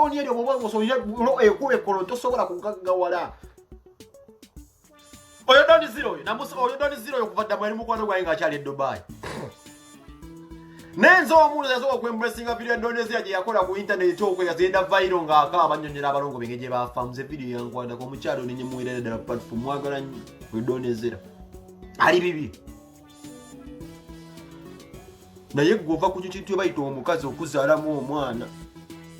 phone yali omubango so ekube kolo tosobola kugaggawala oyo Don Zero oyo Don Zero okuvadda mwali mukwano gwange ng'akyali e Dubai nenzo omuntu yasobola okwembracinga video Indonesia gye yakola ku internet okwegazenda viral ng'akaaba annyonnyola abalongo benge gye baafa muze video yankwatako omukyalo nenyemuwirira ddala platform mwagala nnyo oyo Don Zero ali bibi naye gwova ku kintu bayita omukazi okuzaalamu omwana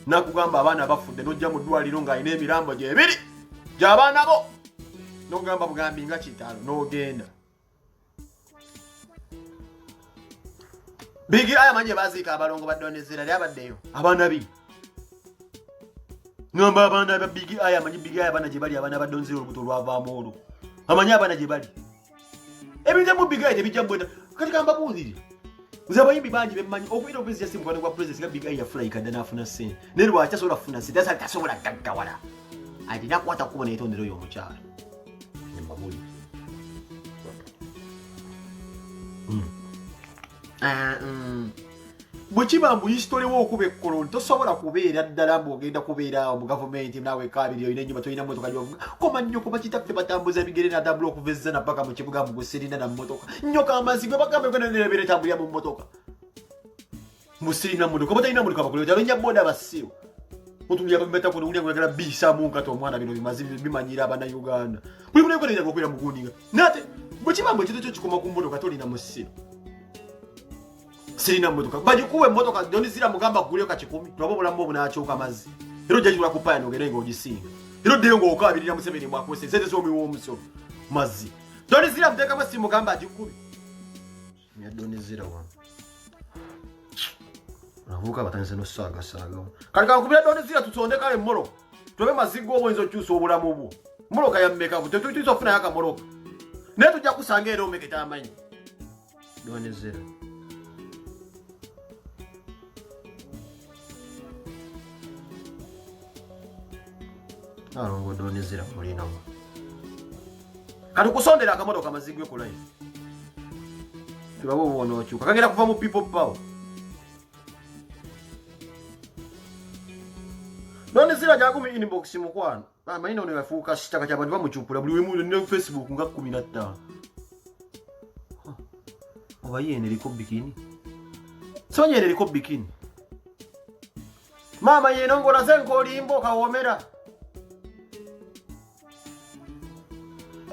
nakugamba abaana bafudde n'ojja mu ddwaliro ng'alina emirambo gy'ebiri gy'abaana bo n'ogamba bugambi nga kitalo n'ogenda Big Eye manje baziika abalongo ba Don Zero ali abaddeyo abaana bi ngamba abaana ba Big Eye amanyi Big Eye abaana gye bali abaana ba Don Zero olubuto lwavaamu olwo amanyi abaana gye bali ebintu mu Big Eye tebijja mbweda kati kamba buulire nze abayimbi bangi bemmanyi okuyita obwezi yasi mukwano gwa president nga Big Eye yafula kadde n'afuna ssente naye lwaki asobola kufuna ssente tasobola gaggawala alina akwata kubona etondero oyo omukyalo embabuli bwe kiba mbu history w'okuba ekkoloni tosobola kubeera ddala mbw'ogenda kubeera mu gavumenti naawe kaabiri olina ennyumba tolina mmotoka gyovuga koma nnyo kuba kitaffe batambuza ebigere n'atambula okuva ezzana paka mu kibuga mu gusirina na mmotoka nnyoka amazzi gwe bagambe gwenanerebera etambulira mu mmotoka musirina mmotoka oba talina mmotoka bakuleta abenya booda basiru otumya bambeta kuno ulya ngala bisa mu nkata omwana bino bimazi bimanyira abana Uganda buli buli kwenda okukwira mu guninga nate bwe kiba mbu ekito kyo kikoma ku mmotoka tolina musiru sirina mmotoka bagikuwe mmotoka Don Zero mugamba gulyo ka 10 twabo bulamu obunaakyuka amazzi ero jajula ku paya nogere ng'ogisinga ero ddeyo ng'okaabirira Museveni mwakwese sente z'omiwa omusolo mazzi Don Zero muteka masi mugamba agikuwe ya Don Zero wa navuka batanze no saga kali kakubira Don Zero tutonde kale mmolo tobe mazigo obwenzo kyuso obulamu bwo mmoloka yammeka bute tutuzofuna yaka mmoloka naye tujja kusanga era omeketa amanyi Don Zero alongo Don Zero mulina mwa kati kusondera akamotoka mazigwe ku live tubabo ubona okyuka kagenda kuva mu people power Don Zero jagumi inbox mukwano amanyi ono yafuuka kitaka ky'abantu bamukyukula buli wemu ne Facebook nga 15 oba yene liko bikini sonye liko bikini mama yeno ngora zenko olimbo kawomera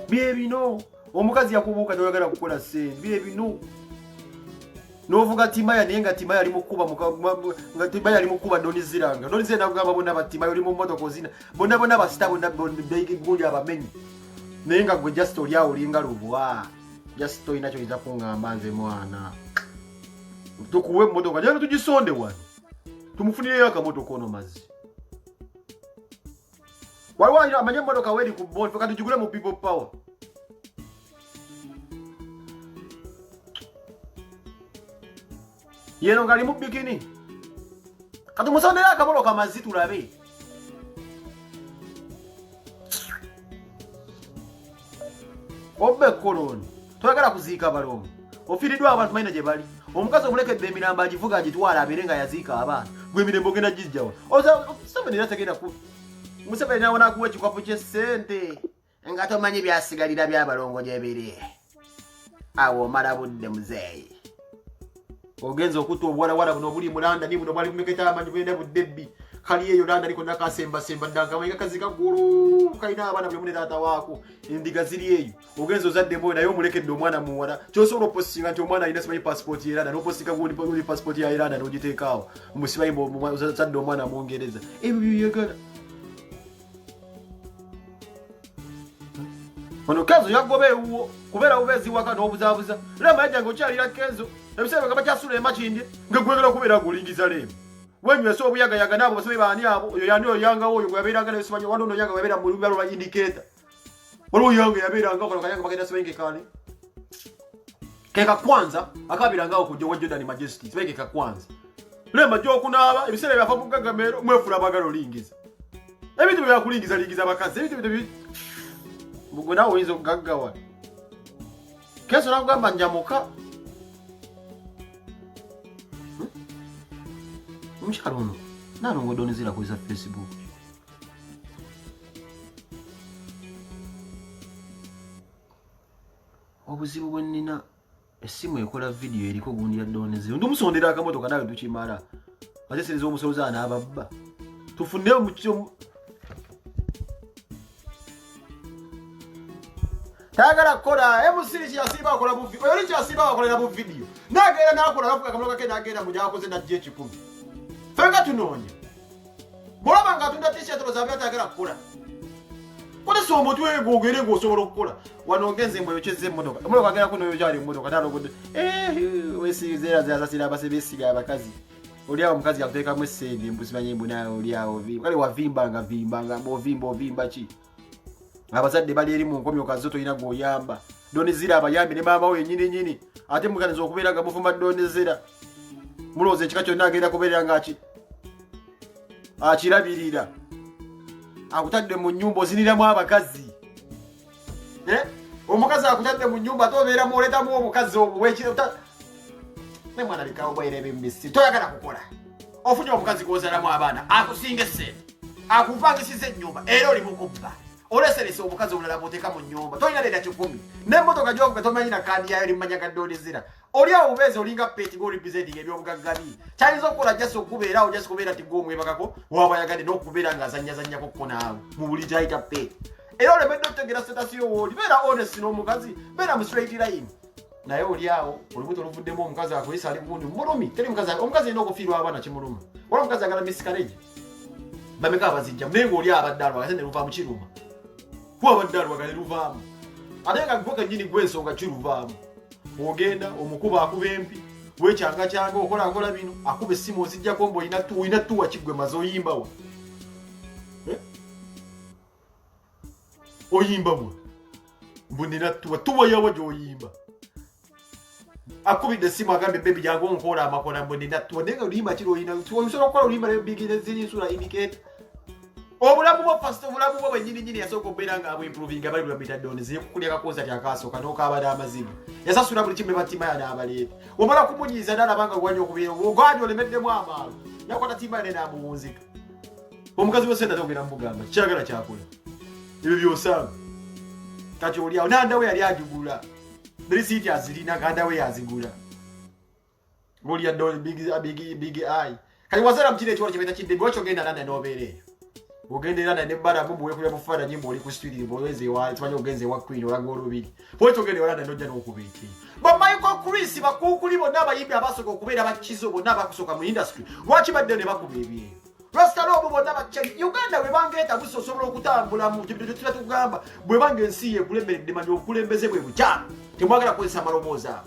bino omukazi yakubuuka n'oyagala kukola ssente bino n'ovuga Timaya naye nga Timaya ali mukuba nga Timaya ali mukuba Don Zero nga Don Zero nakugamba bonna ba Timaya oli mu mmotoka ozina bonna basita bonna gundi abamenyi naye nga gwe just oli awo olinga lubwa just olina kyoyinza kuŋŋamba nze mwana tukuwe emmotoka jana tugisonde wano tumufunireyo akamotoka ono mazzi waliwo amanye emmotoka weri ku bondi feka tugigule mu people power yeno ngali mu bikini kati musondera akamotoka mazzi tulabe obbe koloni toyagala kuziika balongo ofiiriddwa abantu balina gye bali omukazi omulekedde emirambo agivuga agitwala abeere nga yaziika abaana gwe emirembe ogenda gijjawa Museveni era tegenda ku Museveni nawe nakuwa ekikopo ky'essente nga tomanyi byasigalira by'abalongo gye biri awo omala budde muzeeyi ogenza okutta obuwalawala buno obuli mu London buno bwali bumeketa amanyi bwenda buddebbi kali eyo London liko nakasembasemba ddanga kazi kagulu kalina abaana buli mu ne taata waako endiga ziri eyo ogenza ozadde mwoyo naye omulekedde omwana muwala kyosobola opositinga nti omwana alina simanyi passport ya Iranda n'opositinga gundi passport ya Iranda n'ogiteekaawo musimanyi ozadde omwana Mungereza ebyo byeyagala ono Kenzo yagoba ewuwo kubeera bubeezi waka n'obuzaabuza lema yajjanga okyalira Kenzo ebiseera nga bakyasula emakindye nga gwegala okubeera ng'olingiza lema wenywesa obuyagayaga n'abo basobe baani abo oyo yandi oyangawo oyo gweyabeeranga nebisimanyi wano ono oyanga yabeera mu lubalo lwa indicata waliwo oyanga yabeeranga okola kayanga bagenda simanyi kekaani keka kwanza akabirangawo kujja wa Jordan Majesty simanyi keka kwanza lema gy'okunaaba ebiseera byafa mu gagamero mwefula abagala olingiza ebintu byakulingiza lingiza abakazi ebintu gwe nawe oyinza okugaggawa Kenzo nakugamba njamuka omukyalo ono Nano ngodonezera ku Facebook. Obuzibu bwennina essimu ekola video eriko gundi ya donezera. Ndumusondera akamotoka nawe tukimala. Ate serizo omusoloza n'ababba. Tufunne mu kyo. Tagala kola MC kyasiba akola mu video. Oli kyasiba akola mu video. Nagera nakola nafuka kamotoka ke nagera mu jakoze na J10. Fenga tunonya. Bolaba nga tunda t-shirt rozabya tagala kola. Kola so mutwe gogere go sobola okukola. Wano ngenze mboyo kyeze motoka. Motoka agera kuno yo jali motoka talo gode. Wesi zera zasira basebesiga abakazi. Oliawo omukazi yakuteka mu sende mbusibanye mbuna oliawo vi. Kale wavimbanga bovimba chi. Abazadde bali eri mu nkomyo kazoto ina goyamba. Donezira abayambi ne mama we nyini. Ate mukanizo okubeeraga mufumba donezira. Muloze chika kyonna agenda kubeera ngachi. Akirabirira. Akutadde mu nyumba oziniramu abakazi. Omukazi akutadde mu nyumba tobeera mu oletamu omukazi obwekiro ne mwana likawo bwerebe mbisi toyagala kukola. Ofunye omukazi gwozalamu abaana akusinga sente. Akuvangisiza ennyumba era oli mukubba. Oleserese omukazi omulala boteka mu nyumba. Toyina leda 10. N'emmotoka gy'okuba tomanyi na kandi yayo limanya gadonezera. Oli awo ubeze olinga peti ng'oli bizedi eby'obugaggabi. Kyayinza okukola jasi okubeera awo jasi kubeera ti gw'omwebakako waba yagadde n'okubeera ng'azannyazannyako ko naawe mu buli gyayita peti. Era olemedde okutegeera sitasi y'owooli. Beera honest n'omukazi. Beera mu straight line. Naye oli awo olubuto oluvuddemu omukazi akoyisa ali gundi mulumi. Teri omukazi alina okufiirwa abaana kimuluma. Wala omukazi agala miscarriage. Bameka abazijja naye ng'oli abadde alwaga ate ne luva mu kiruma. Abadde alwaga ne luvaamu. Ate nga gwe kennyini gw'ensonga kiruvaamu. Ogenda omukuba akuba empi wekyanga okola bino akuba essimu ozijjako mbu oyina tuwa kiggwe maze oyimbawa. Oyimbawa mbu nina tuwa yawa gy'oyimba. Akubidde essimu agambe bebi jangu onkola amakola mbu nina tuwa naye nga oluyimba kiri oyina osobola okukola oluyimba zirinsula indicate. Obulamu bwa pastor obulamu bwa nyini yasooka okubeera nga abwimprovinga bali bulabita donezera kukulya kakoza tyakasooka n'okaabada amaziga yasasula buli kimu batima n'abaleeta omala kumunyiiza n'alabanga gwanya okubeera ogwanya olemeddemu amaalo yakwata timba ne n'amuwunzika omukazi we sente togera mugamba kyagala kyakola ebyo byosanga kati oli awo nanda we yali agigula risiiti azirina ganda we yazigula ng'oli ya big eye kati wazala mu kino ekiwalo kye baita kiddebi wakyogenda nanda n'obeera eyo ogendera na nebara mu bwe mufara nyimbo oli ku studio bolweze wa tmanyi ogenze wa queen ola ngorubiri pocho gende wala ndoja n'okubiki ba Michael Chris bakukuli bonna abayimbi abasoka okubeera bakizo bonna abakusoka mu industry lwaki badde ne bakubebye Rasta robo bonna bakiri Uganda we bangeeta busosobola okutambula mu kibyo tugamba bwe bange ensi ye kulemberedde manyi okulembeze bwe bucha temwagala kwesa malobooza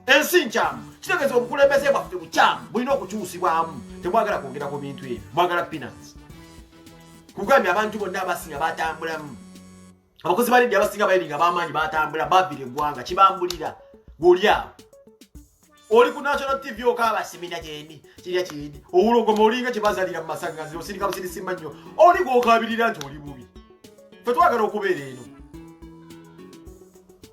ensi nchamu kitegeeza obukulembeze bwaffe buchamu bulina okukyusibwamu temwagala kwongera ku bintu ebyo mwagala peanuts kugambye abantu bonna abasinga batambulamu abakozi balidde abasinga bayiringa bamaanyi batambula babire eggwanga kibambulira g'olyawo oli ku national tv okaaba simina gyendi kirya kindi obulogoma olinga kyebazalira mu masanganziro osirika busirisimba nnyo oli gw'okaabirira nti oli bubi fe twagala okubeera eno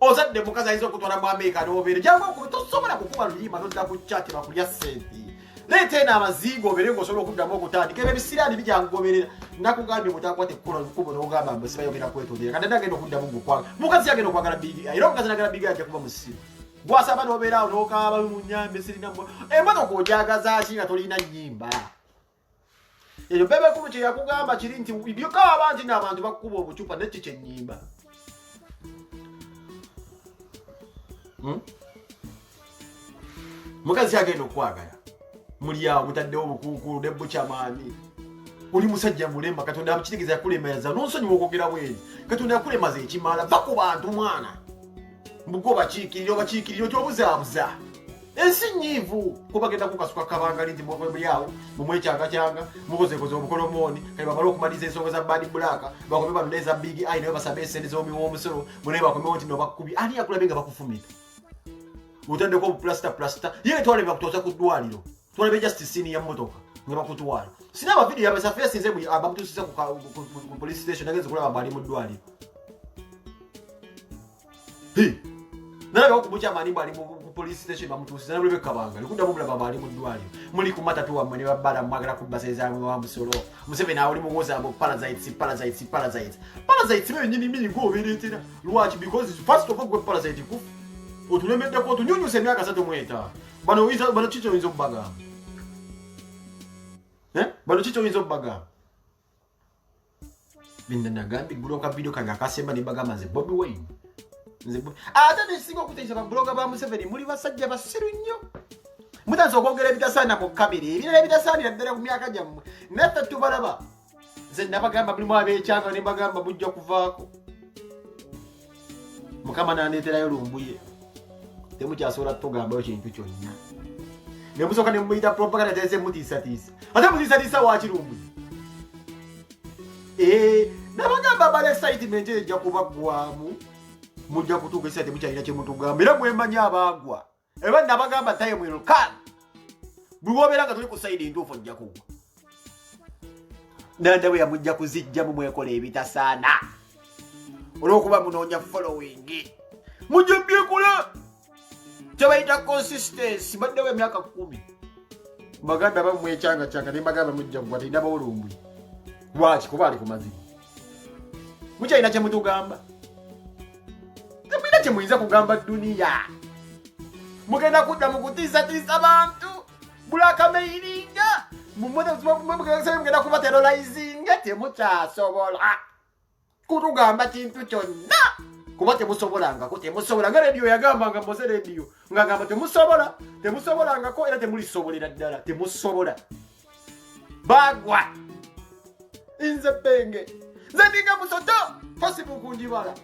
ozadde mukazi ayinza okutwala mu Amerika n'obeere jangu tosobola kukuba luyimba nodda ku kyati bakulya ssente leeta eno amazigo obeere ng'osobola okuddamu okutandika ebyo ebisiraani bijangoberera nakugambye mutakwate kukola lukubo n'ogamba mbu sibayogera kwetondera kati agenda okuddamu gukwaga mukazi yagenda okwagala bigi era omukazi nagala bigi ajja kuba musiru gwasaba n'obeeraawo n'okaaba mu nnyambe sirina emmotoka ogyagaza ki nga tolina nnyimba eyo bebekulu kye yakugamba kiri nti byokaaba nti n'abantu bakukuba obucupa nekyo kyennyimba mukazi yagenda okwagala muli awo mutaddewo obukuukulu ne bukyamaani oli musajja mulemba katonda amukitegeza yakulemaza n'onsonyiwa okwogera bweri katonda yakulemaza ekimala va ku bantu mwana mbugo bakiikiriro kyobuzaabuza ensi nnyiivu kubagenda kukasuka kabangali nti muli awo mumwekyanga mukozekoze obukolomooni kale bamala okumaliza ensonga za badi bulaka bakome banoneza big eye naye basaba esente z'omiwa omusolo munaye bakomewo nti nobakubi ani yakulabe nga bakufumita otandeko obuplasta ye twale bakutosa ku ddwaliro twalabe justicini ya mmotoka nga bakutwala sina abavidiyo yabasafe sinze bamutusiza ku police station nagenze kulaba bali mu ddwaliro nalabe okubukyamaani bwali mu police station bamutusiza na bulebe kabanga likuda mubula babali mu ddwali muli ku matatu wa mwene babala mwagala kubaseza mu musolo Museveni awuli mu goza abo parasites byo nyini mini go beretera lwaki because first of all go parasite ku otulemedde ko tunyunyuse myaka 3 mweta bano chicho inzo baga bano chicho inzo baga binda nagambi buloka video kanga kasemba ni baga maze Bobi Wine ate nesinga okuteesa babuloga ba Museveni muli basajja basiru nnyo mutanso okwogera ebitasaana mu kabiri ebirala ebitasaanira ddala ku myaka gyammwe naffe tubalaba nze nabagamba mulimu abeekyanga ne mbagamba mujja kuvaako mukama nandeeterayo lumbuye temukyasobola tugambayo kintu kyonna ne musooka ne muyita propaganda teese mutiisatiisa ate mutiisatiisa wakirumbuye nabagamba bala excitement ejja kubaggwamu mujja kutuuka esi ate mukyalina kyemutugamba era mwemanya abagwa eba nabagamba taye mwino kan bwobeera nga tuli ku saidi entuufu ojja kugwa nanda bwe yamujja kuzijjamu mwekola ebitasaana olw'okuba munoonya following mujja byekola kyebayita consistency baddewo emyaka 10 baganda bamwekyanga ne mbagamba mujja kugwa talina bawolumbwi lwaki kuba ali ku mazibu mukyalina kyemutugamba temwina kyemuyinza kugamba duniya mugenda kudda mukutiisatiisa bantu bulakameiringa mugenda kuba terrorizinga temukyasobola kutugamba kintu kyonna kuba temusobolangako temusobola nga rediyo yagambanga mboze rediyo ngagamba temusobolangako era temulisobolera ddala temusobola bagwa inze penge nze ndinga musoto Facebook njibala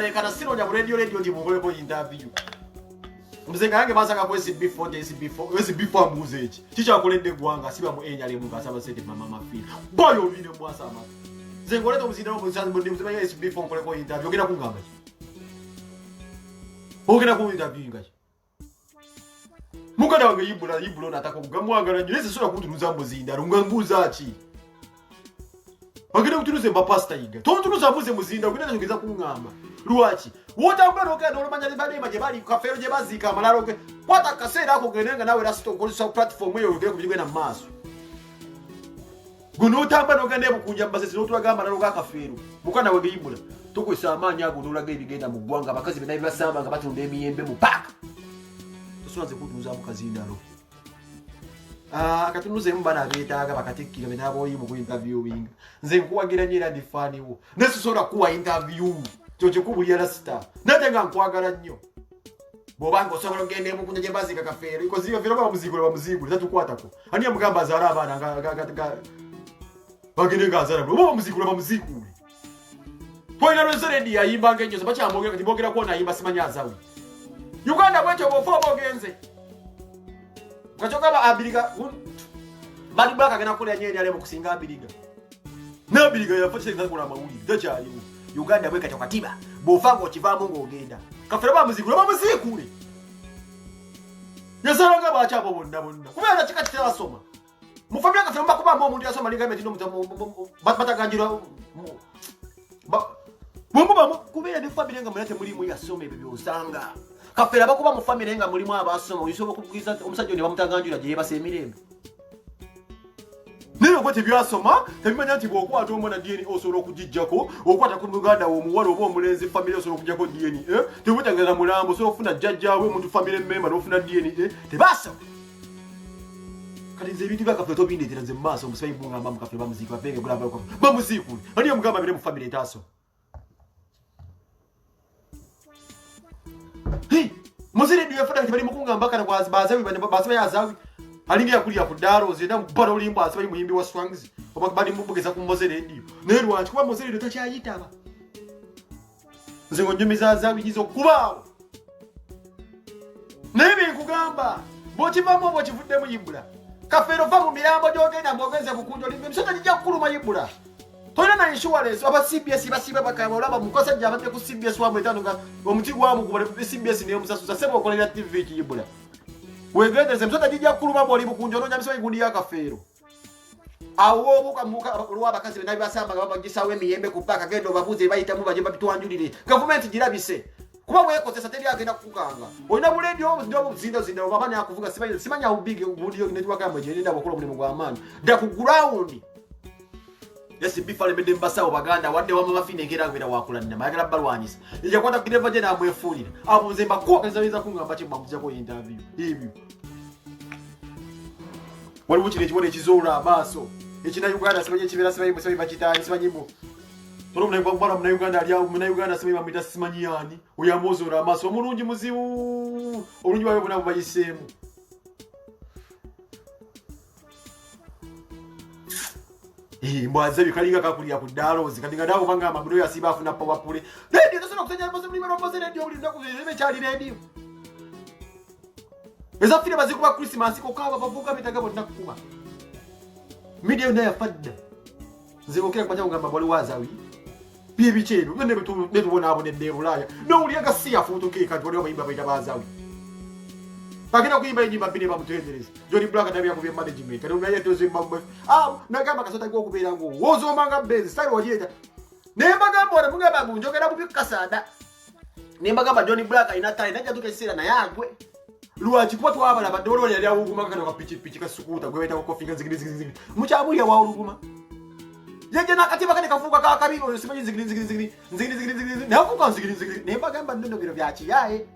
lekana sironya mu radio ndi mukoleko interview mzenga yange basanga ku SB4 amuze eki kikyakoledde eggwanga siba mu enyale mu kasaba sente mama mafina boyo obine mwasama zengoleta omuzinda omusanze muzimanya SB4 nkoleko interview ogenda kungamba ki ogenda ku interview ngaki mukada wange yibula nataka kugamwagala nnyo nese sola kutunuza muzinda lungambuza ki ogenda kutunuza mbapasta yiga tontunuza mbuze muzinda ogenda njogeza kungamba lwaki wotambula okenda olumanya libadema gye bali kafeero gye bazika amalalo ge kwata kaseera ako gendenga nawe rasto okozesa platform eyo ogenda kubigenda mu maaso guno otambula ogenda ebukunja mbasesi n'otulaga amalalo ga kafeero mukana we geyibula tukwesa amaanyi ago n'olaga ebigenda mu ggwanga abakazi bena bibasamba nga batunda emiyembe mu paaka tosobola kutunuza mu kazindalo katunuzeemu bana abeetaaga bakatikkira benaabaoyimu ku interviewing nze nkuwagira nnyo era ndifaaniwo nesosobola kuwa interview kyo kikubulya rasita nate nga nkwagala nnyo bw'obanga osobola ogenda emukunya gye baziika kafeero ikoziikafeero bamuziigule tatukwatako ani yamugamba azaale abaana bagende ng'azaala oba bamuziigule bamuziigule twalina lwezeredi yayimbanga ennyo bakyamwogera kati boogera kwona ayimba simanya azawe Uganda bwekyo bw'ofa oba ogenze Kachokaba abiriga bali baka gena kule nyeri ale mukusinga abiriga na abiriga yafatise ngakula mawuli dakyali Uganda bwe kachoka tiba bofango kivamo ngogenda kafera ba muzikule yasaranga bachabo bonna kubera chikati cyasoma mufamya kafera mbakuba mo umuntu yasoma linga metino bataganjira bomba kubera ne family nga mulate muri mu yasoma ebyo usanga kafera bakuba mu family nga mulimu abasoma uyisobo kubwiza omusajja ne bamutaganjira je basemirembe nero kwete byasoma tabimanya nti bwokwata omwana DNA osoro okujijjako okwata ku Uganda wo muwalo obo omulenzi family osoro okujjako DNA tebutangana mulambo so ofuna jjajjawe omuntu family member ofuna DNA tebasa kali nze ebintu byakafera tobindetera nze maaso omusayi mungamba mu kafera bamuzika bapenge bulamba ko bamuzikule ani omugamba bire mu family etaso muzire ndiye fata kibali mukungamba kana kwa bazawi basaba yazawi alinge yakulya ku daro zenda mbara olimbo asaba muyimbi wa swangs oba bali mubugeza ku mozere ndiyo nero wantu kuba mozere ndo takyayitaba nze ngonjumiza azawi gizo kubawo nebe nkugamba bochivamo bochivudde muyibula kafero va mu mirambo gyogenda mwogenze bukunjo limbe msota jija kuluma yibula toina na insurance aba CBS basiba bakaba olaba mukosa jabate ku CBS wa mwetano nga omuti gwamu ku CBS ne musasuza sebo okolera TV kiyibula wegende msota jija kuluma boli bukunjo no nyamiso igundi ya kafero awo buka muka olwa bakazi nabi basamba nga babagisawe emiyembe ku paka gendo babuze bayita mu bajemba bitwanjulire government girabise kuba wekozesa teri agenda kukukanga olina buledio ndio zinda obamani akuvuga simanya ubige ubudio network amwe je ndabo kola mulimu gwa amani nda ku ground yesi bifale bede mbasa obaganda wadde wa mama fine ngera ngera wakula nina mayagala balwanyisa ija kwata kideva je na amwefulira abo nzemba ko kazaweza kungamba che mamuja ko interview hivyo wali buchire chibone chizola abaso echina Uganda sibaje chibera sibaje bachitani sibajibo tolo mna bambara mna Uganda ali mna Uganda sibaje bamita simanyani uyamozora amaso mulungi muzibu olungi bayo buna bayisemu mbaze bikalinga kakulia kudalo zikadinga dawo banga amabudo ya sibafu na power pule radio tosona kusenya mbaze mlima mbaze radio ulinda kuzeme chali radio eza file bazikuba Christmas ko kawa bavuka mitagabo ndakuma media ndaya fadda zikokera kwa ngamba bali wazawi bibi chenu nene betu bona abo ne Bulaya no uliaga siya futu ke kantu bali bayimba bayita bazawi bagina kuimba nyimba bine bamutendereza Johnny Black ndabya ku management kandi unaye tozo mbambe nagamba kasota ko kubera ngo wozo manga bezi style wajeta nemba gamba mungaba bunjokera bubi kasada nemba gamba Johnny Black ina tai najja tukesira na yagwe luachi kuba twabala badolo yali awuguma kana ka pichi kasukuta gweta ko kofinga zigiri muchamuli wa uluguma yeje nakatiba kane kafuka ka kabibo simanyi zigiri nafuka zigiri nemba gamba ndondo biro byachi yae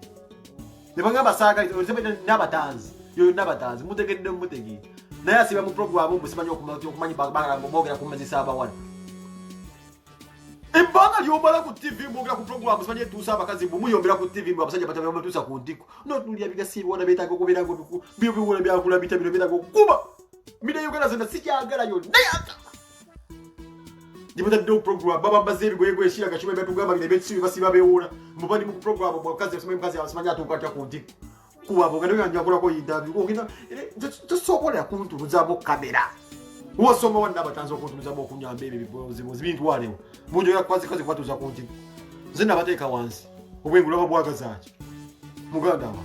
nebanga saga uzebena nabatanzi yo nabatanzi mutegedde mutegi naye asiba mu program musimanyi okumanyi bagara ngomogera kumazisa abawana Imbanga lyobala ku TV mbogera ku program simanyi tusa abakazi muyombera ku TV mbabasajja batabya matusa ku ndiko no tulia bigasi bona betako kubera ngo biyo biwona byakula bitabiro betako kuba mide yogera zenda sikyagala yo nayaka Dibuta do program baba bazebi gwegwe shira gashime betugamba bine betsi basiba bewona mubani mu program bwakazi simanyi mkazi simanyi atukwata ku ndiko kuba bogera yanja kola ko interview ko kina tusobola kuntu buzabo kamera Wasoma wanda batanzo kutuza bo kunyambe bibozi bintu walewo munjo ya kwazi kwatuza kunti zina bateka wansi ubwengula babwaga zachi muganda wa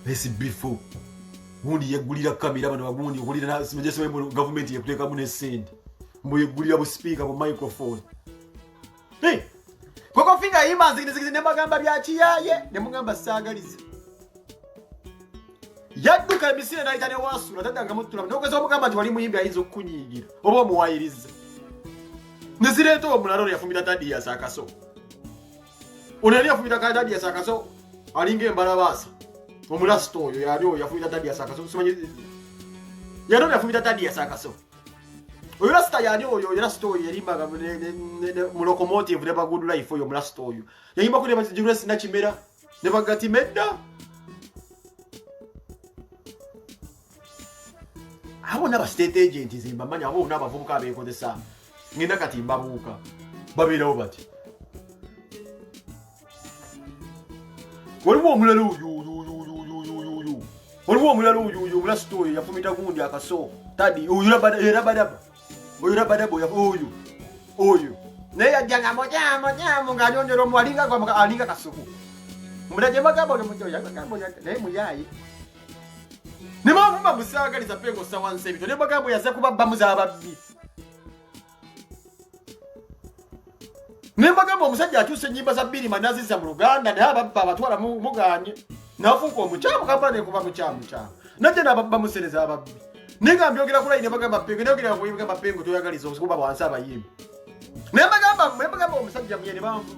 Besi before mundi yegulira kamera bano bagundi okulira na simejese mu government yekuteka mune send muyegulira bu speaker bu microphone koko finga imba zigizigizine nemagamba byachiyaye nemugamba sagalize Yaduka emisire na itane wasura tadanga mutula ndokezo mugamba nti wali muyimbi ayizo kunyigira obo muwayiriza Nisireto omulalo yafumita tadi ya sakaso Onali yafumita tadi ya sakaso alinge mbalabasa omulasto oyo yali yafumita tadi ya sakaso simanyi yali yafumita tadi ya sakaso oyo rasta yali oyo yali story yalimbaga mu locomotive ne bagudu life oyo mulasto oyo yayimba kule bazijure sina chimera ne bagati medda Abo naba state agent zimba manya abo naba vubuka beko desa ngenda kati mbabuka babira obati Waliwo omulalo uyu Waliwo omulalo uyu mula story yafumita gundi akaso tadi uyu rabadaba ya uyu ne yajanga moja nganyondero mwalinga kwa alinga kasuku mulaje magabo mujo yagamba ne muyayi Nima mumba musagaliza pengo sa 170 ne magambo yaze kubabba muzababbi Ne magambo omusajja akyuse nyimba za bbiri manazi za mu Luganda ne ababba abatwala muganye nafuko omukyamo kampane kuba mukyamo najja nababba musereza ababbi Ninga mbyogera kula ine bagamba pengo nogera kuyimba pengo toyagaliza okuba bwansa abayimbi Ne magambo omusajja muyene bamvu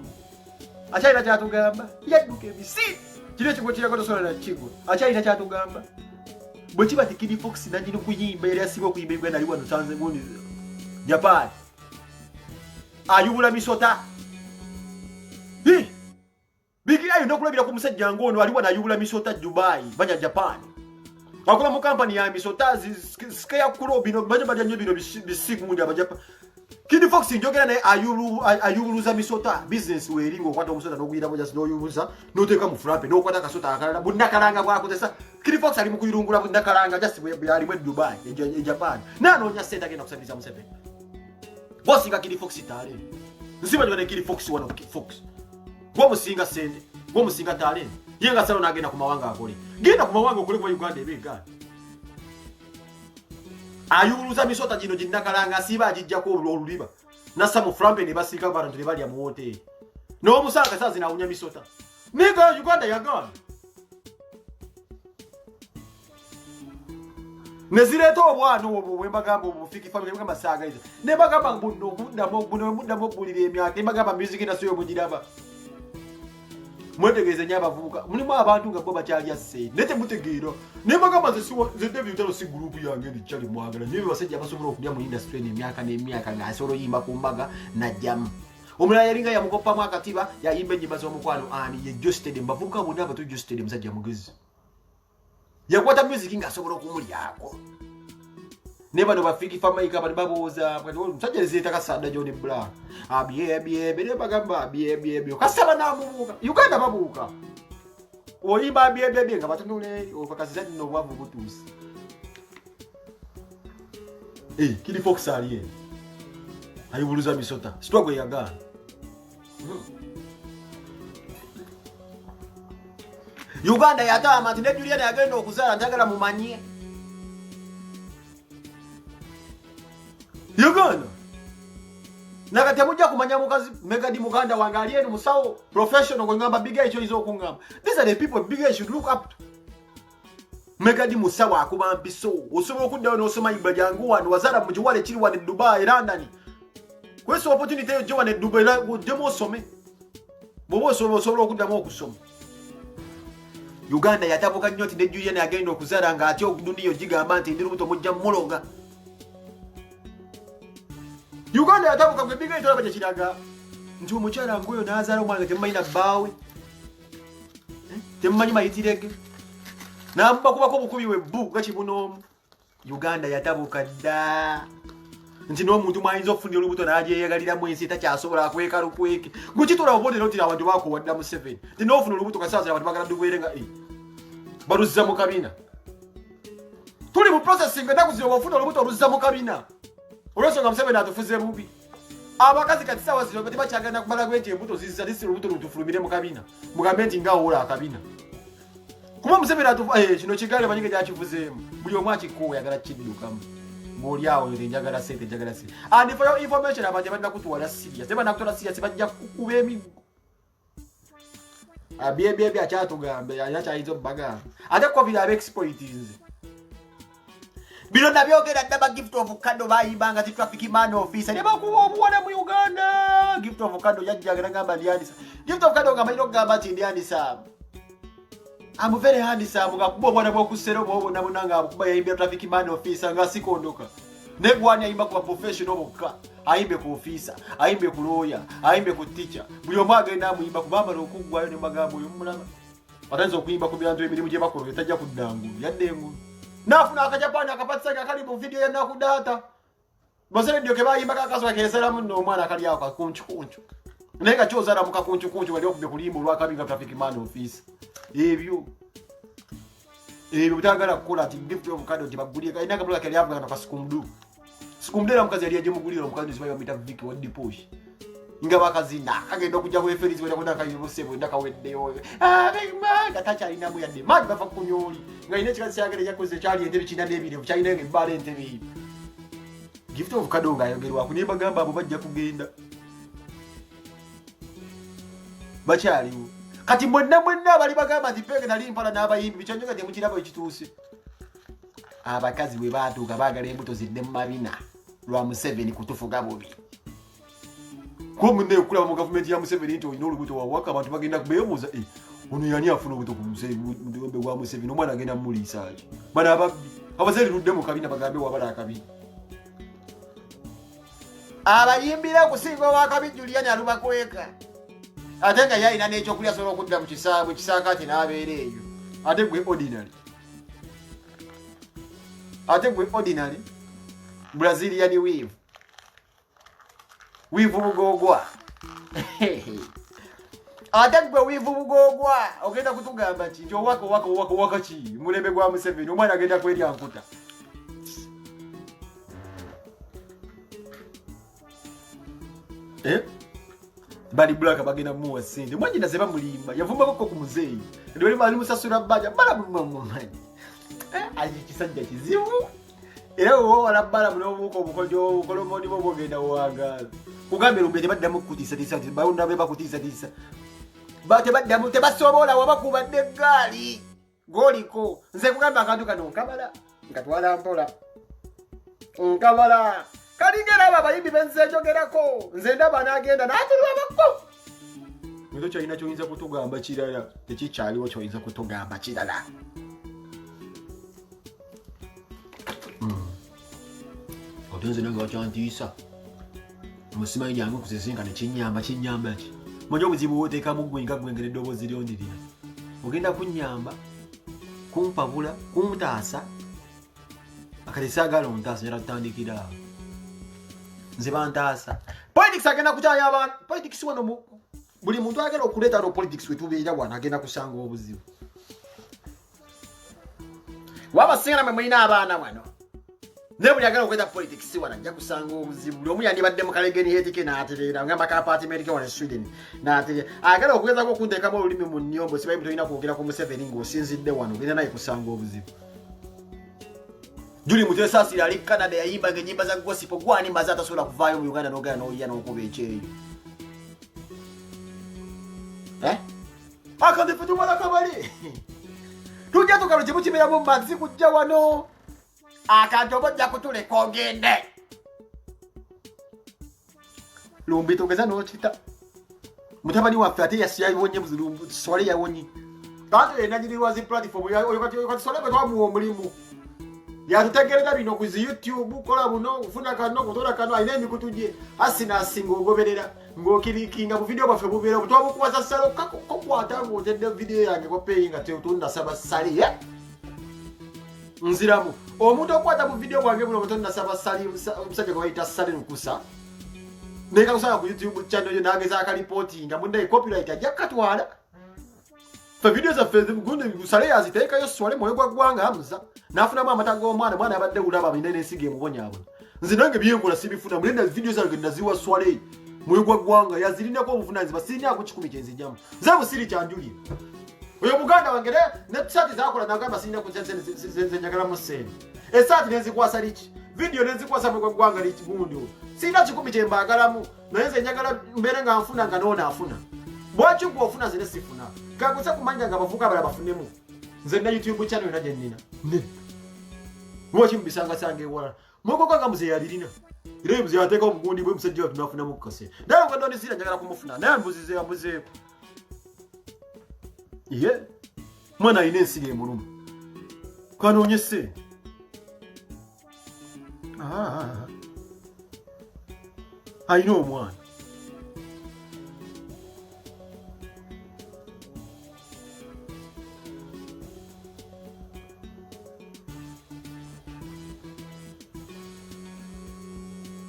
Achaira kyatugamba yaduke bisi kile kigwo kirako tosola na kigo achaira kyatugamba Bwechiba tikidi Fox ndino kuyimba yali asibo kuyimba igwe ali wano Tanzania Japan ayubula misota Bigi ayo nokulabira ku musajja ngono ali wana ayubula misota Dubai banya Japan Akola mu company ya misota skaya kulo bino banya nyo bino bisigu ndi abajapa Kid Fox njogera naye ayubuluza misota business weringo kwata omusota nokuyira boja sino yubuza noteka mu frappe no kwata kasota akalala bundakalanga bwakozesa Kid Fox ali mu kuyirungula bundakalanga just yali mu Dubai e Japan nano nya seta gena kusabiriza musepe Bosinga Kid Fox tale nsiba jone Kid Fox wano Kid Fox Gwo musinga sende gwo musinga tale yenga salo nagenda ku mawanga akole genda ku mawanga okole ku Uganda ebega ayuluza misota gino ginnakalanga siba agijjako oluliba nassa mu flambe ne basika abantu ne balya mu hoteli n'omusanga saazi nawunya misota niga Uganda yagana nezireta obwana obwo bwembagamba obufiki family bwembagamba saaga izo ne bagamba buno mudamo bulira emyaka embagamba music industry obugiraba mwetegeze nyabavuka mulimu abantu nga bo bakyali asse nete mutegeera ne bagamba ze David Talo si group yange ndi kyali mwagala nyewe basajja basobola okulya mu industry n'emyaka n'emyaka nga asolo yimba ku mbaga na jam omulala yalinga yamukopamu akatiba yayimba ennyimba z'omukwano ani ye Josted mbavuka bonna abatu Josted musajja mugezi yakwata music nga asobola okumulyako ne bano bafiki famaika bali babuuza musajja lezeta kasanda John Brown abye ne bagamba abye kasaba namubuuka Uganda babuuka oyimba abye nga batunule okakasiza no bwavu butusi kili fox aliye ayibuluza misota struggle yagana Uganda yatama tine Juliana yagenda okuzala njagala mumanye Uganda nakati amujja kumanya mukazi Megadi Muganda wange alienu musawo professional ngamba big age izo okungamba these are the people big age should look up to Megadi musawo akuba mpiso osobola okuddayo n'osoma ibba jangu wano wazala mu kiwale kiri wane Dubai London kweso opportunity yo jowa ne Dubai la demo osome bobo osobola okuddamu okusoma Uganda yatabuka nnyo ti ne Juliana agenda okuzala nga ate okuduniyo gigamba nti ndi lubuto mujja muloga Uganda yatabuka gwe biga itola baje kiraga nti omukyala ngoyo n'azaala omwana temmanyi bbaawe temmanyi mayitirege n'amuba kubako obukubi we bbu nga kimunoomu Uganda yatabuka dda nti n'omuntu mwayinza okufunira olubuto n'ajeyegaliramu ensi takyasobola akweka lukweke gukitula obonero nti abantu bakuwadda mu 7 nti n'ofuna olubuto kasaaza abantu bagala dugwere nga baluzza mu kabina tuli mu processing ennaku zino bwofuna olubuto oluzza mu kabina olwensonga Museveni atufuze bubi abakazi kati saawa zino tebakyagenda kumala gwenti embuto zizalisi olubuto lutufulumire mu kabina mugambe nti ngaawola akabina kuba Museveni kino kigaali banyige gyakivuzeemu buli omu akikuwa yagala kiddukamu ng'oliawo njagala sente njagala sente and for your information abantu balina kutuwala serious tebana kutola serious bajja kukuba emigo abyebye akyatugambe yakyayinza obbagamba ate covid abe exploitinze bino nabyogera ddaba gift of kado bayibanga ti traffic man officer ne bakuwa obuwala mu Uganda gift of kado yajjagala ngamba ndiandisa gift of kado ngamba ino gamba ti ndiandisa I'm very handsome ngakuba obwana bw'okusero bw'obona bunanga akuba yayimbira traffic man officer nga sikondoka ne gwani ayimba ku professional bokka ayimbe ku officer ayimbe ku lawyer ayimbe ku teacher buli omu agenda amuyimba kubamba okuggwayo ne magambo oyo mulaba atanze okuyimba ku byantu emirimu gye bakola etajja kuddangu yadde engulu nafuna akajapani akapatisa akali mu video ya nakudata basere ndio ke bayimba kakaso akesera muno omwana akali ako kunchukunchu nega chozara mukakunchukunchu wali okubye kulimbo lwakabinga traffic man officer ebyo butagala kukola ati gift of kado tibagulie kaina kabula kali avuga na kasikumdu sikumdera mukazi yali aje mugulira omukazi zibayo bamita Vicky wa diposh inga bakazina agenda kujja ku eferizi wenda kwenda kayibusebo ndaka weddeyo bigma ndatacha alina mu yadde maji bava kunyoli nga ine chikazi cyagere yakoze cyali entebe kinande ebire cyayina ngebale entebe iyi gift of kado nga yogerwa kunimba gamba abo bajja kugenda bakyaliwo kati mwenna bali bagamba nti pege nali mpala n'abayimbi bikyonyoga gye mukirabo ekituuse abakazi bwe baatuuka baagala embuto zidde mu mabina lwa Museveni kutufuga bubi ko munne okulaba mu gavumenti ya Museveni nti olina olubuto wawaka abantu bagenda kubeebuuza ono yani afuna obuto ku Museveni wa Museveni omwana agenda muliisa ki bana ababbi abazali ludde mu kabina bagambe wabala akabina abayimbira okusinga owakabi Juliana alubakweka ate nga yalina n'ekyokulya asobola okudda mu kisaakaati n'abeera eyo ate gwe ordinary Brazilian weave bugogwa ate gwe weave bugogwa ogenda kutugamba nti owaka ki mulembe gwa Museveni omwana agenda kwerya nkuta bali black bagenda muwa sente mwajina seba mulimba yavumba ko ku muzeyi ndio bali musasura baja bala mumamani ayi kisajja kizibu era wo wala bala munobuko bukojo kolomoni bo bogenda wanga kugambe lumbe tebadda mu kutisa tisa baunda beba kutisa tisa bate badda mu tebasobola wabakubadde gali goliko nze kugamba akantu kano nkabala nkatwala mpola nkabala kalingera baba yimbi benze jogerako nze ndaba nagenda natulwa bako Mito chayina choyinza kutugamba kirala tekikyaliwo choyinza kutugamba kirala Otenze nanga wachantiisa Musima yangu kusesinga ne kinyamba ki Mojo buzibu wote ka mugwinga gwengere dobozi lyondirira Ogenda kunyamba kumpabula kumutaasa akalisagala ontaasa nyala tutandikira Nze bantaasa Politics agenda kuchaya abantu Politics wano mu buli muntu agenda okuleta no politics wetubeera wana agenda kusanga obuzibu Waba singa namwe mulina abaana wano Ne buli agenda okuleta politics wana ajja kusanga obuzibu buli omu yandibadde mu kalegeni hetike n'atereera ngamba ka apartment wana Sweden n'atereera agenda okugeza ko kunteekamu olulimi mu nnyombo sibayi mutolina kwogera ku Museveni ng'osinzidde wano ogenda naye kusanga obuzibu Juli mutesasira ali Canada yayimba ng'ennyimba za gospel gwani mbaza atasobola kuvaayo mu Uganda n'ogenda n'oyiya n'okuba ekyeyo Akande futu wala kabali Tujja tukalo chimira mu mazzi kujja wano Akajobo jja kutule kogende Lumbi togeza no chita Mutabani wa fati ya siya yonye muzulumbu swali ya wonyi Tatu enajiriwa zi platform yokati swali kwa mu omulimu Ya tutegereza bino ku YouTube kola buno ufuna kano kutola kano ainemi kutuje asina singo goberera ngokirikinga mu video bafe bubera butwa bukuwaza salo kokwata ngo tende video yange ko payinga te utunda saba sali nziramu omuntu okwata mu video bwange buno utunda saba sali umusajja ko bayita sali nkusa neka kusala ku YouTube channel yo nageza ka reporting munde copyright ajja katwala fa video za Facebook gunde gusale yaziteka yo swale moyo gwa gwanga hamza nafuna mama tago mwana yabadde ulaba binene sige mubonya abo nzinange byengola sibifuna mulenda video zange naziwa swale moyo gwa gwanga yazirina ko obuvunazi basini akukikumi kyenzijamu zabo siri kyanjuli oyo muganda wangere ne tsati zakola nagamba sini kuzenze nyagala museni esati nezi kwasa lichi video nezi kwasa moyo gwa gwanga lichi mundu sina kikumi kyembagalamu nayenze nyagala mbere nga nfuna nga nona afuna bwachi ku ofuna zene sifuna kakusa kumanja nga bavuka bala bafunemu nze na YouTube channel na jennina ne mwachi mbisanga sange wala mwoko kanga muze yalirina ire muze yateka obugundi bwe musajja wa tunafuna mu kase ndalo nga ndoni zira njagala kumufuna naye mbuzize yamuze ye mwana ine nsiri emulumu kanonyese I know mwana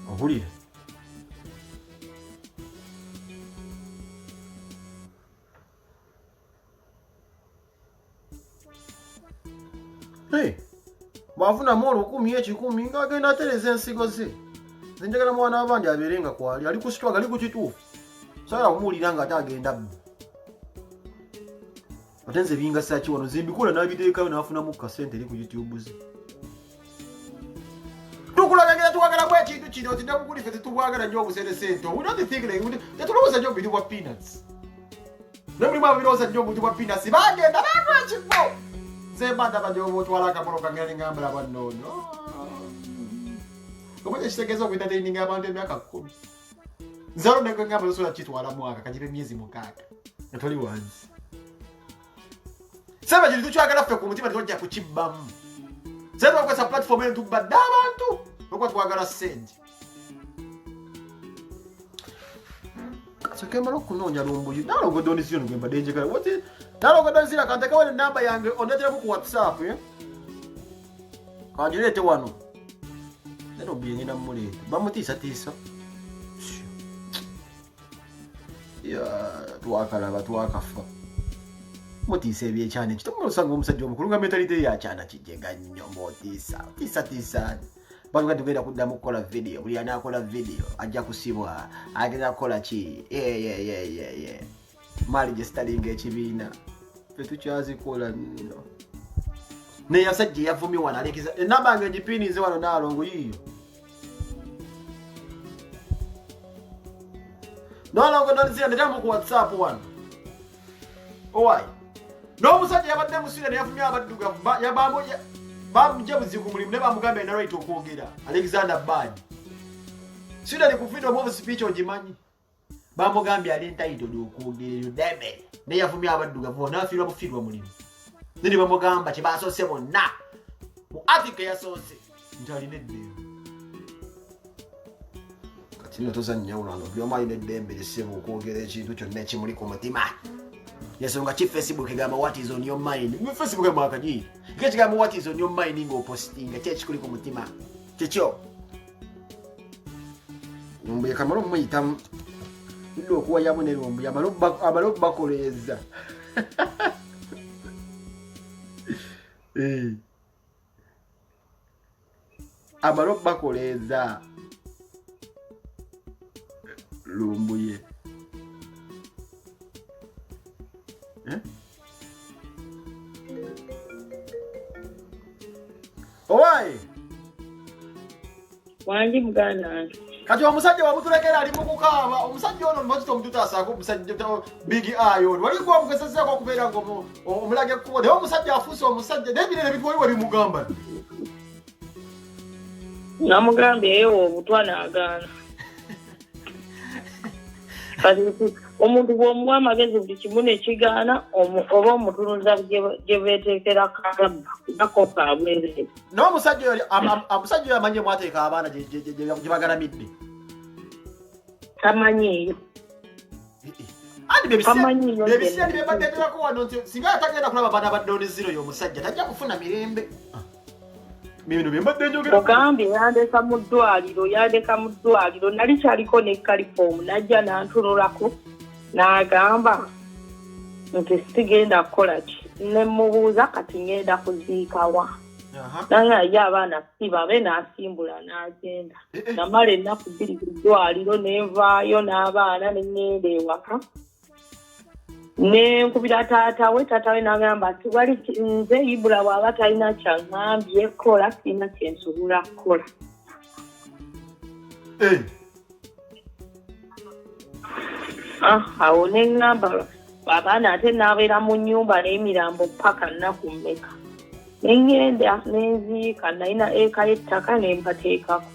Ohulire Bafuna molo 10 ngagenda tereza ensigo ze zinjagala mwana abandi aberenga kwali ali kusitwaga ali kukituufu sala omulira nga atagenda Atenze binga sachi wano zimbikula nabiteekayo nafuna mu kasente eri ku YouTube ze Tukulagera tuwagala bwe kintu kino tinakukuli fete tuwagala nyo obusere sento we don't think like tetuloza nyo bidi wa peanuts Nemuli mwa biroza nyo bidi wa peanuts bagenda bakwa chifo Zebanda bajo botwala kapolo kangani ngambala banono Komoje kitegezo kwita training abantu emyaka 10 Zaro nego ngambala sola kitwala mwaka kajibe myezi mukaka Natoli wanzi Sema jili tuchwagala ffe ku mutima tojja kukibamu Zero kwa platform eno tubadde abantu okwa twagala sente Sekemalo kunonya lumbuyu nalo godoni sio ngwemba denje kale wote nalo godoni sira kanteka wale namba yange onetera ku WhatsApp Kanjirete wano Nero biyenye na mulete bamutisa tisa Ya twakala batwakafa Motise bye cyane kitomo usanga umusajja omukuru nga mentality ya cyana kijenga nnyo motisa tisa Baluga tugenda kuddamu kukola video buli anakola video ajja kusibwa agenda kola ki mali je studying ekibiina fetu kyazi kola nno ne yasajje yavumye wana alekiza enamba nge jipinize wano nalongo yiyo nalongo ndalizira ndamu ku WhatsApp wano owai no musajja yabadde musire ne yavumye abadduga yabambo bamuje ku mulimu ne bamugambe na right okwogera Alexander Bad sida ni ku freedom of speech ojimanyi bamugambye ali entitled okwogera debe ne yavumye abadduga bona afirwa bufirwa mulimu nini bamugamba kibasose bonna mu Africa yasose ntali nedde kati no tozanya ulanga byoma ine dembe lesebo okwogera ekintu kyonna ekimuli ku mutima yesonga chi Facebook gamba what is on your mind mu Facebook mwakaji ikechi gamba what is on your mind ngo posting chechi kuli ku mutima checho numbe kamaro muyita ndo kuwa yabone rumbu yamalo bakoleza amalo bakoleza lumbuye owai wangi mugana kati omusajja wabutulekera ali mukukaba omusajja ono mbazito omututaasako omusajja big iron wali kwa mukesezeko okubeera ngo omulage kubo ne omusajja afuuse omusajja nebirere bitwaliwe bimugamba namugambye eyo obutwana agaana kati omuntu bw'omuwa amagezi buli kimu nekigaana oba omutunuza gye beeteekera gakoka abwerere n'omusajja oyo omusajja oyo amanye mwateeka abaana gye bagalamidde tamanyiiyo andi bebisira byebaddeterako wano singa atagenda kulaba abaana badoneziro yo omusajja tajja kufuna mirembe bino byembadde njogera ogambye yandeka mu ddwaliro nali kyaliko ne kalifomu najja nantunulako n'agamba nti sigenda kukola ki ne mubuuza kati ngenda kuziikawa nanga ye abaana sibabe n'asimbula n'agenda namala ennaku 2 ku ddwaliro nenvaayo n'abaana ne ngenda ewaka nenkubira taata we n'agamba nti wali nze Ibula bw'aba talina kyaŋŋambye kola sirina kyensobola kukola awo neŋŋamba abaana ate n'abeera mu nnyumba n'emirambo paka nnaku mmeka neŋŋenda nenziika nalina eka y'ettaka ne mbateekako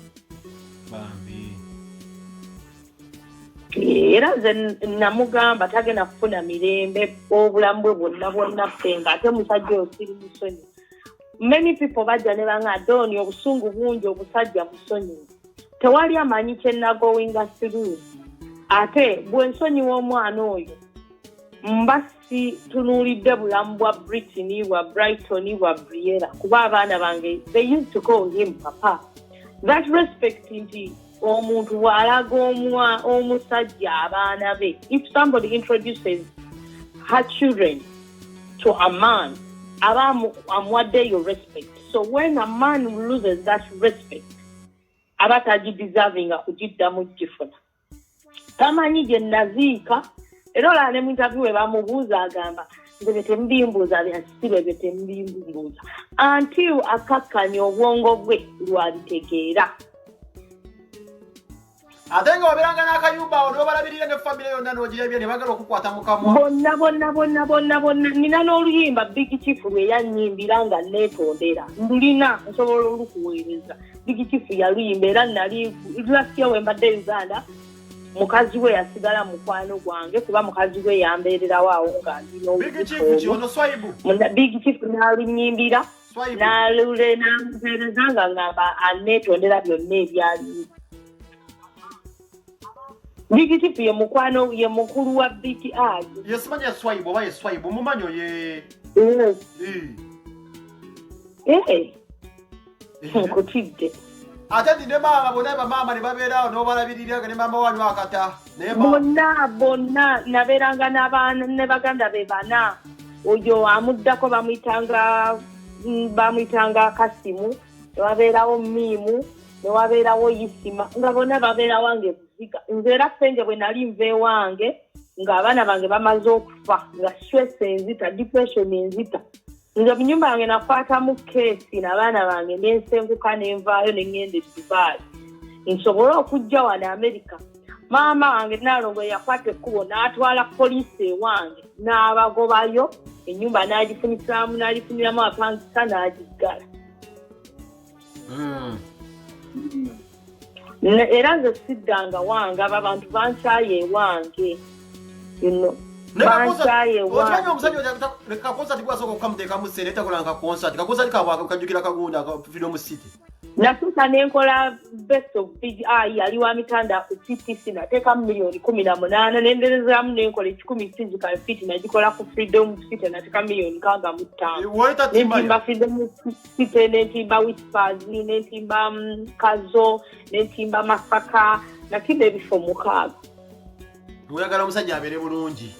era nze namugamba tagenda kufuna mirembe obulamu bwe bwonna ffe ng'ate musajja oyo siri musonyi many people bajja ne baŋŋadde obusungu bungi obusajja musonyi tewali amanyi kyenagowinga through ate bwe nsonyiwa omwana oyo mba si tunuulidde bulamu bwa Brittany bwa Brighton bwa Briella kuba abaana bange they used to call him papa that respect nti omuntu bw'alaga omusajja abaana be if somebody introduces her children to a man aba amuwadde your respect so when a man loses that respect aba tagideservinga kugiddamu gifuna tamanyi gye naziika era olala ne mu interview we bamubuuza agamba nze betemubimbuuza byasibe betemubimbuuza until akakkanya obwongo bwe lwabitegeera ate nga wabeeranga n'akayumba awo n'obalabirira ne famire yonna n'ogirabye ne bagala okukwata mu kamwa bonna nina n'oluyimba Big Chief lwe yannyimbira nga neetondera ndulina nsobola olukuweereza Big Chief yaluyimba era nali last year we mbadde Uganda mukazi we yasigala mukwano gwange kuba mukazi we yambeererawo awo nga Big Chief n'alunyimbira n'alule n'amupeereza nga ngamba aneetondera byonna ebyaliwo Big Chief ye mukwano ye mukulu wa Big Ag. Yesimanya Swaibu oba ye Swaibu mumanyo ye. Nkutidde. Ate ndi mama mama ne babeera no balabirira ne mama wanyu akata. Bonna naberanga n'abaana ne baganda be bana. Oyo amuddako bamuyitanga Kasimu, ne wabeerawo Mimu, ne wabeerawo Yisima, nga bonna babeera wange nze era ffenge bwe nali nve wange ng'abaana bange bamaze okufa nga stress enzita depression enzita nze munyumba yange nakwata mu keesi n'abaana bange n'ensenguka n'envaayo ne ngenda e Dubai nsobole okujja wano America. Maama wange Nalongo yakwata ekkubo n'atwala poliisi ewange n'abagobayo ennyumba n'agifuniramu apangisa n'agiggala. Era nze siddanga wange abo abantu bankyaye ewange bankyaye ewange. Kakonsati kwasooka okukamuteekamu ssente etakolanga konsati kakonsati kabwaka kajjukira kagunda Freedom City. Natuuka n'enkola best of big eye yali wa mitanda ku PTC nateekamu $18,000 n'enderezaamu n'enkola 10 physical fit nagikola ku Freedom City nateeka $65,000. N'entimba Freedom City n'entimba Whispers n'entimba Kazo n'entimba Masaka natimba ebifo 6. Oyagala omusajja abeere bulungi.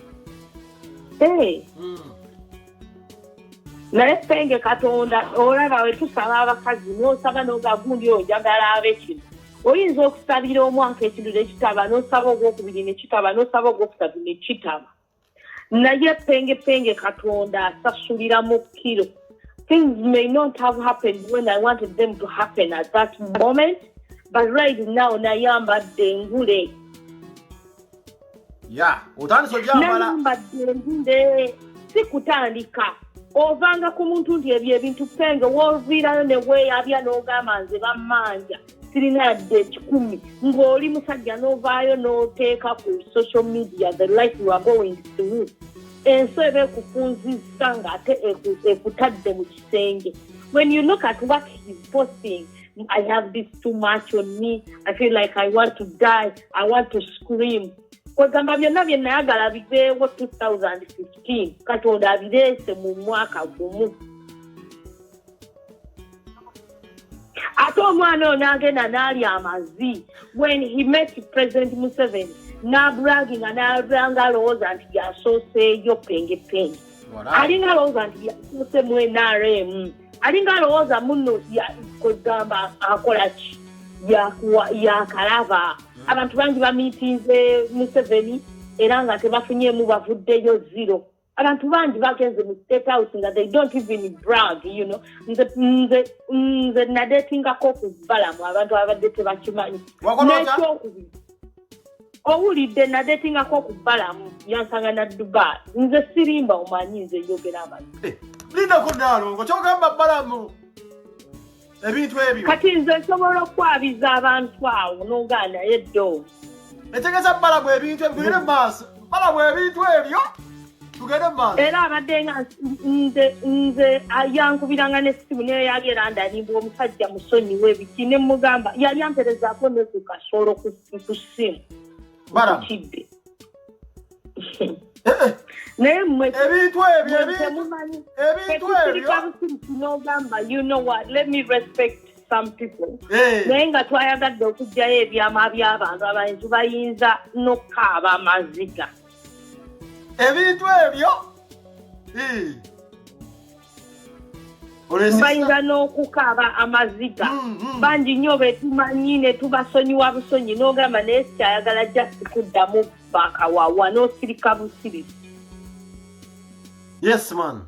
Naye Penge Katonda olaba we tusaba abakazi n'osaba n'ogagundi onjagala abe kino. Oyinza okusabira omwaka ekintu ne kitaba n'osaba ogwokubiri ne kitaba n'osaba ogwokusatu ne kitaba. Naye Penge Katonda asasulira mu kiro. Things may not have happened when I wanted them to happen at that moment, but right now nayambadde engule. Otandise ojambala. Nayambadde engule sikutandika. Ovanga ku muntu nti ebyo ebintu Penge wooviirayo ne weeyabya n'ogamba nze bammanja sirina yadde 10 ng'oli musajja n'ovaayo n'oteeka ku social media the life you are going through. Enso eba ekufunzizza ng'ate ekutadde mu kisenge. When you look at what he's posting, I have this too much on me, I feel like I want to die, I want to scream. Kwegamba byonna bye nayagala biveewo 2015 Katonda abireese mu mwaka gumu. Ate omwana ono agenda n'alya amazi when he met President Museveni n'abraginga n'alanga alowooza nti yasooseeyo Penge. Alinga alowooza nti yasoose mu NRM. Alinga alowooza munno kwegamba akola ki yakalaba. Abantu bangi bamiitinze Museveni era nga tebafunyeemu bavuddeyo 0. Abantu bangi bagenze mu State House nga they don't even brag, you know. Nze nadeetingako ku Balamu abantu abadde tebakimanyi. N'ekyokubiri owulidde nadeetingako ku Balamu yansanga na Dubai. Nze sirimba omanyi nze yogera amazzi. Lindako Nalongo kyogamba Balamu. Ebintu ebyo. Kati nze nsobola okwabiza abantu awo n'ogaana eddo. Etegeza Balamu ebintu ebyo tugende maaso. Balamu ebintu ebyo tugende maaso. Era abadde nga nze yankubiranga n'essimu naye yali era ndalimba omusajja musonyiwa ebiki ne mugamba yali amperezaako ne ku kasolo ku ssimu. Balamu. Naye mmwe ebintu ebyo n'ogamba you know what, let me respect some people. Naye nga twayagadde okugyayo ebyama by'abantu abayinza bayinza n'okaaba amaziga. Ebintu ebyo bayinza n'okukaaba amaziga. Bangi nnyo betumanyi ne tubasonyiwa busonyi n'ogamba naye sikyayagala just kuddamu bakawawa n'osirika busirisi. Yes, man.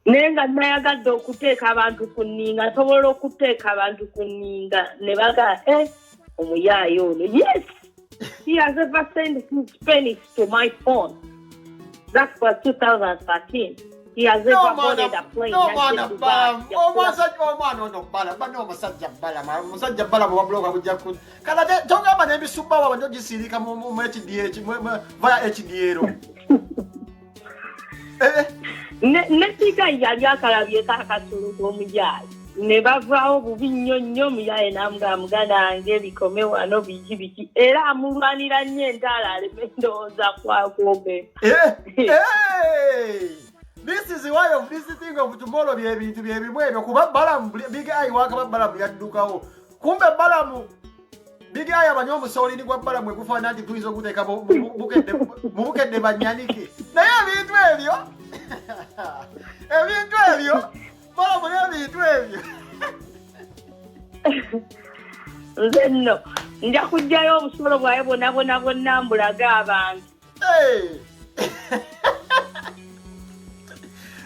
Naye nga nayagadde okuteeka abantu ku nninga nsobola okuteeka abantu ku nninga ne baga omuyaayo ono. Yes, he has ever sent his pennies to my phone. That was 2013. He has ever boarded a plane. Omusajja Balamu wabulooka kujja ku kala togamba n'ebisubba wawe njo gisirika mu HDH via HDL. Netiga yali akalabyeko akasulutu omujaayi ne bavaawo bubi nnyo omuyaye n'amugamba muganda wange bikome wano biki era amulwanira nnyo entaala aleme ndowooza kwakwogera. This is why of this thing of tomorrow byebintu byebimu ebyo kuba Balamu big eye wakaba Balamu yaddukawo. Kumbe Balamu big eye abanyo omusolini gwa Balamu ekufaana nti tuyinza okuteeka mu bukedde banyanike. Naye ebintu ebyo Balamu n'ebintu ebyo nze nno nja kujjayo obusolo bwawe bonna mbulaga abantu.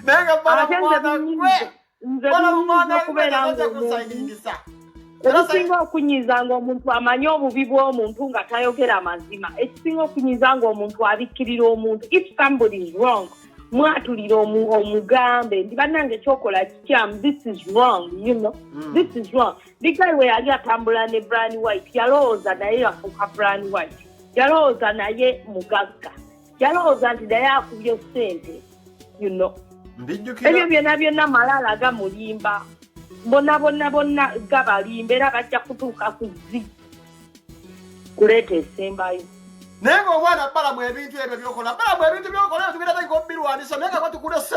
Nenga bala mwana kwe. Bala mwana kubeera kusayingisa. Ekisinga okunyiza ng'omuntu amanye obubi bw'omuntu nga tayogera mazima. Ekisinga okunyiza ng'omuntu abikkirira omuntu. If somebody is wrong, mwatulira omugambe ndi bannange ekyokola kikyamu, this is wrong, you know. This is wrong. Bigay we yali atambula ne Brian White yalowooza naye yafuuka Brian White. Yalowooza naye mugagga. Yalowooza nti naye akubye ssente, you know. Ebyo byonna Malala gamulimba. Bonna gabalimba era bajja kutuuka ku zzi kuleeta esembayo. Naye ng'omwana balamu ebintu ebyo byokola. Balamu ebintu byokola tugenda taikobirwanisa naye nga batukulese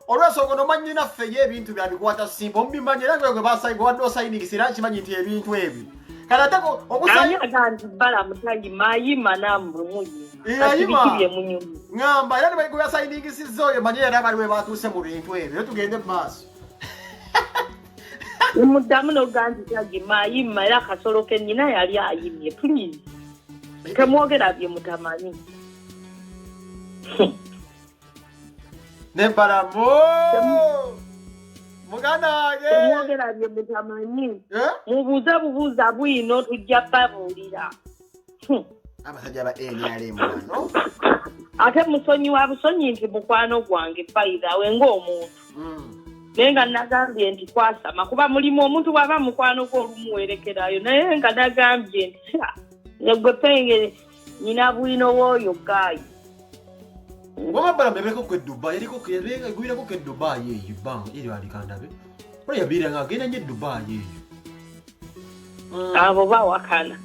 olw'ensonga n'omanyi naffe ye ebintu byabikwata simba omubimanyi era gwe basayinga wadde osayiningisa era nkimanyi nti ebintu ebyo kati ate okusayinga nti balamu tayima ayima namuyima ngamba era gwe yasayiningisiza oyo manyi era bali we batuuse mu bintu ebyo tugende mu maaso muddamu n'oga nti tayima ayima era akasolo kennyina yali ayimye please temwogera bye mutamanyi Nebalamu muganda wange temwogera bye mutamanyi mubuuza bubuuza bwino tujja babuulira abasajja ba NRM bano ate musonyi wa busonyi nti mukwano gwange fayida we ng'omuntu naye nga nagambye nti kwasama kuba mulimu omuntu bw'aba mukwano gw'olumuwerekerayo naye nga nagambye nti gwe penge nyina bwino w'oyo gaayi Wabala mbeko kwe Dubai yaliko kuyenga gwira ko ke Dubai yeyi bang iri alikanda be oli yabira nga genda nye Dubai yeyi abo bawakana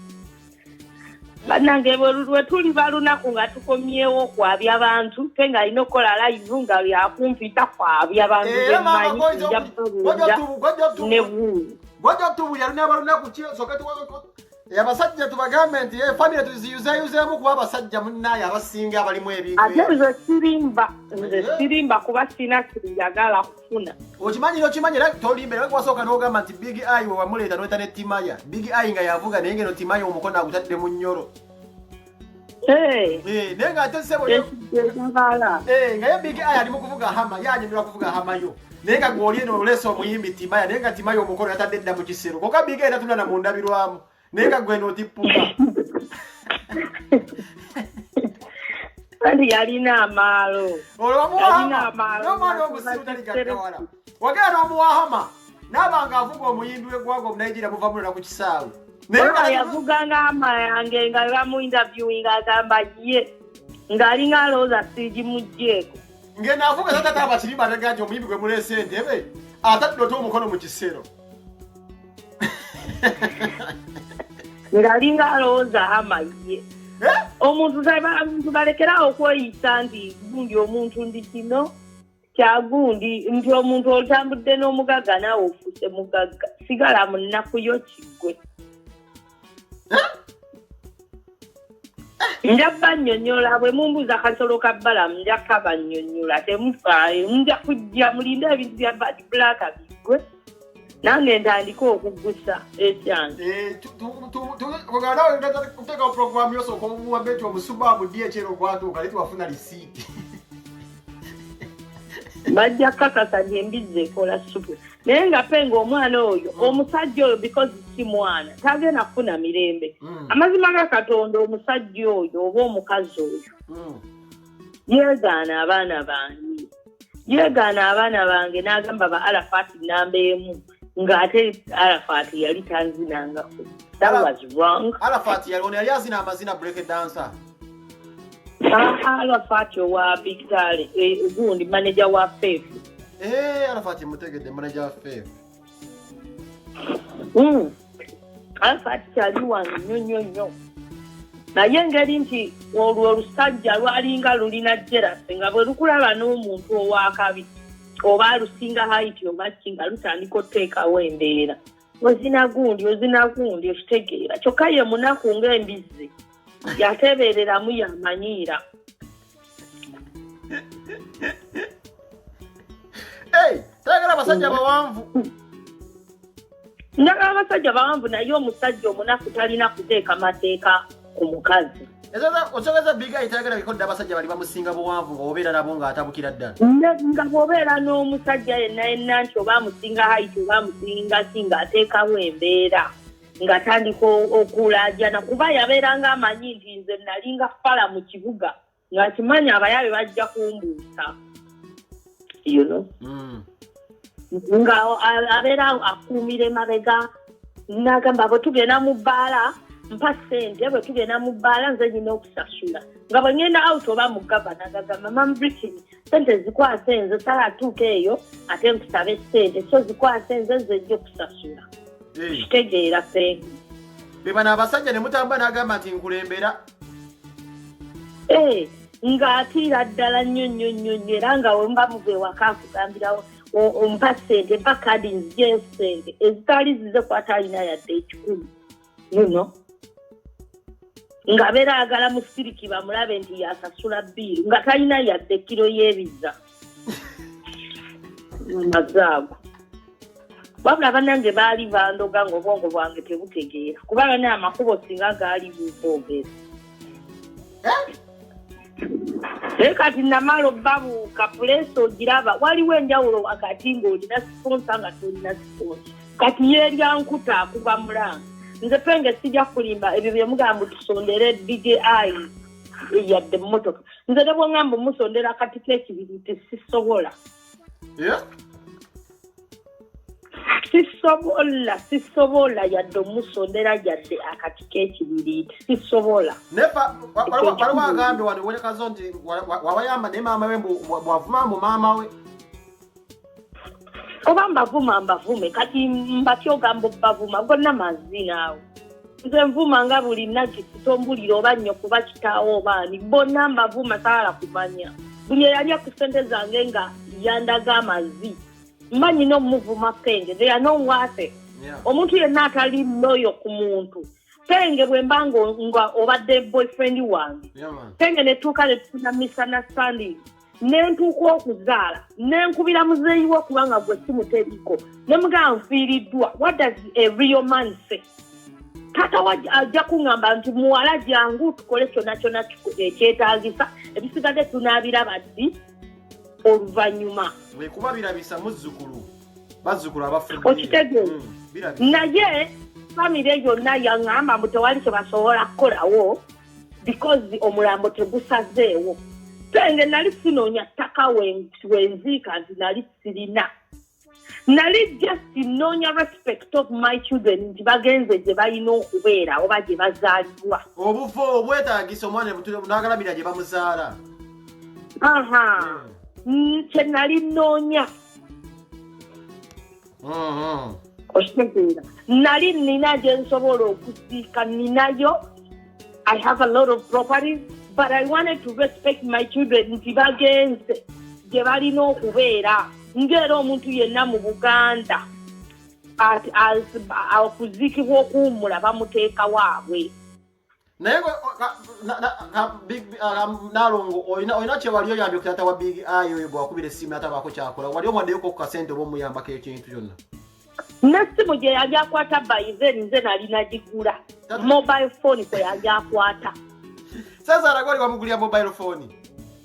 banange bolwe tuli balunaku nga tukomyewo kwabya abantu penga inokola live nga yakumpita kwabya abantu bemanyi gojo tubu yalina balunaku kyo sokati wako yabasajja tubagambe nti family tuziyuzayuzemu kuba abasajja munnaye abasinga abalimu ebintu ate sirimba kuba sina kiyagala kufuna okimanyi era tolimbe era kwasooka n'ogamba nti Big Eye we wamuleeta n'oyita ne Timaya Big Eye nga yavuga naye ngeno Timaya omukono agutadde mu nnyolo naye nga ate ssebo ngaye Big Eye ali mu kuvuga hama yanyumirwa kuvuga hamayo naye nga gw'oli eno oleesa omuyimbi Timaya naye nga Timaya omukono yatadde edda mu kisero koka Big Eye tatunana mu ndabirwamu Nega gweno tipuka. Andi yalina amalo. Yalina amalo. No mwana omusitali gaggawala. Wagera omuwahama. Nabanga avuga omuyindwe gwago munayijira muvamulira ku kisaawe. Nega yavuga ngama yange nga bamu interviewing agamba ye. Ngali ngaloza siji mujjeko. Ngena avuga tata abakirimba tagaje omuyimbi gwe mulese entebe. Atadde omukono mu kisero. Ngalinga alowooza hamaye omuntu abantu balekerawo okweyisa nti gundi omuntu ndi kino kyagundi nti omuntu otambudde n'omugagga naawe ofuuse mugagga sigala mu nnaku yo kiggwe nja bannyonnyola bwe mumbuuza kasolo ka Balamu nja kabannyonnyola temufaayo nja kujja mulinde ebintu bya bad black biggwe nange ntandika okuggusa ekyange oganawe kuteka programu yose okomuwa beti omusubaabu ddi ekyero okwatuuka leti wafuna lisiiti bajja kakasa gyembizi ekola supu naye nga penga omwana oyo omusajja oyo because si mwana tagenda kufuna mirembe amazima ga Katonda omusajja oyo oba omukazi oyo yeegaana abaana bange yeegaana abaana bange n'agamba ba Arafat namba emu ngate Arafat yali tanzinangako. That was wrong. Arafat yali azina amazina break dancer. Arafat wa Big Tale gundi manager wa Faith. Arafat mutegedde manager wa Faith. Arafat yali wange nnyo. Naye engeri nti olwo olusajja lwalinga lulina jealousy nga bwe lukulaba n'omuntu owakabi oba lusinga height oba kinga lutandika oteekawo embeera ozina gundi okitegeera kyokka ye munaku ng'embizi yateebereramu yamanyiira tagala abasajja bawanvu njagala abasajja bawanvu naye omusajja omunaku talina kuteeka mateeka ku mukazi Ezaza osogeza biga itagera bikodda abasajja bali bamusinga buwanvu ng'obeera nabo ng'atabukira ddala. Nga bw'obeera n'omusajja yenna nti oba amusinga height oba amusinga kinga ateekawo embeera ng'atandika okulaajana kuba yabeeranga amanyi nti nze nalinga fala mu kibuga ng'akimanyi abayaabe bajja kumbuusa. You know? Nga abeera akuumira emabega n'agamba bwe tugenda mu bbaala mpa ssente bwe tugenda mu bbaala nze nyina okusasula nga bwe ngenda out oba mu gavana gagamba mam Britain ssente zikwase nze sala atuuka eyo ate nkusabe ssente so zikwase nze nzejja okusasula kitegeera fengi be bano abasajja ne mutamba n'agamba nti nkulembera ng'atiira ddala nnyo era nga wemba muve waka akugambirawo ompa ssente mpa kadi nzigye ssente ezitali zize kwata alina yadde ekikumi you know ng'abeera ayagala mu siriki bamulabe nti yasasula bbiiru nga talina yadde kiro y'ebiza amazaago wabula bannange baali bandoga ng'obwongo bwange tebutegeera kubanga naye amakubo singa gaali buboogera kati namala obbabuuka puleesi ogiraba waliwo enjawulo wakati ng'olina siponsa nga tolina siponsa kati yeeryankuta akuba mulanga nze penge sijja kulimba ebyo bye mugamba tusondere DJI yadde mmotoka nze ne bw'ngamba musondera akatiko ekibiri tesisobola sisobola yadde omusondera yadde akatiko ekibiri sisobola waliwo agambe wano wonekazo nti wabayamba naye maama we bwavuma mbu maama we oba mbavume kati mbatyogamba obbavuma gonna mazina awo nze nvuma nga buli nagisi tombulira oba nnyo kuba kitaawo obaani bonna mbavuma saala kumanya buli eyalya ku ssente zange nga yandaga amazi mmanyi n'omuvuma penge they are no worth it. Omuntu yenna atali loyo ku muntu penge bwe mba nga obadde boyfriend wange penge netuuka ne tufuna misunderstanding nentuuka okuzaala nenkubira muzeeyi wo kubanga gwe simuteriko nemugamba nfiiriddwa what does a real man say tata ajja kuŋŋamba nti muwala jangu tukole kyonna ekyetaagisa ebisigadde tunaabiraba ddi oluvannyuma wekuba birabisa bazzukulu abafudde okitegeeza naye famire yonna yaŋŋamba mbu tewali kye basobola kukolawo because omulambo tegusazeewo penge nali sinoonya ttaka wenziika nti nali sirina nali just noonya respect of my children nti bagenze gye balina okubeera oba gye bazaalibwa obufu obwetaagisa omwana nagalabira gye bamuzaala kye nali noonya okitegeera nali nina gye nsobola okusiika ninayo I have a lot of properties but I wanted to respect my children nti bagenze gye balina okubeera ng'era omuntu yenna mu Buganda okuziikibwa okuwummula bamuteeka waabwe naye Nalongo olina kye wali oyambye ku taata wa Big Eye oyo bw'akubira essimu atabaako kyakola wali omwaddeyoko ku kasente oba omuyambako ekintu kyonna n'essimu gye yali akwata bayizeri nze nali nagigula mobile phone kwe yali akwata Sazaala goli wamugulira mobile phone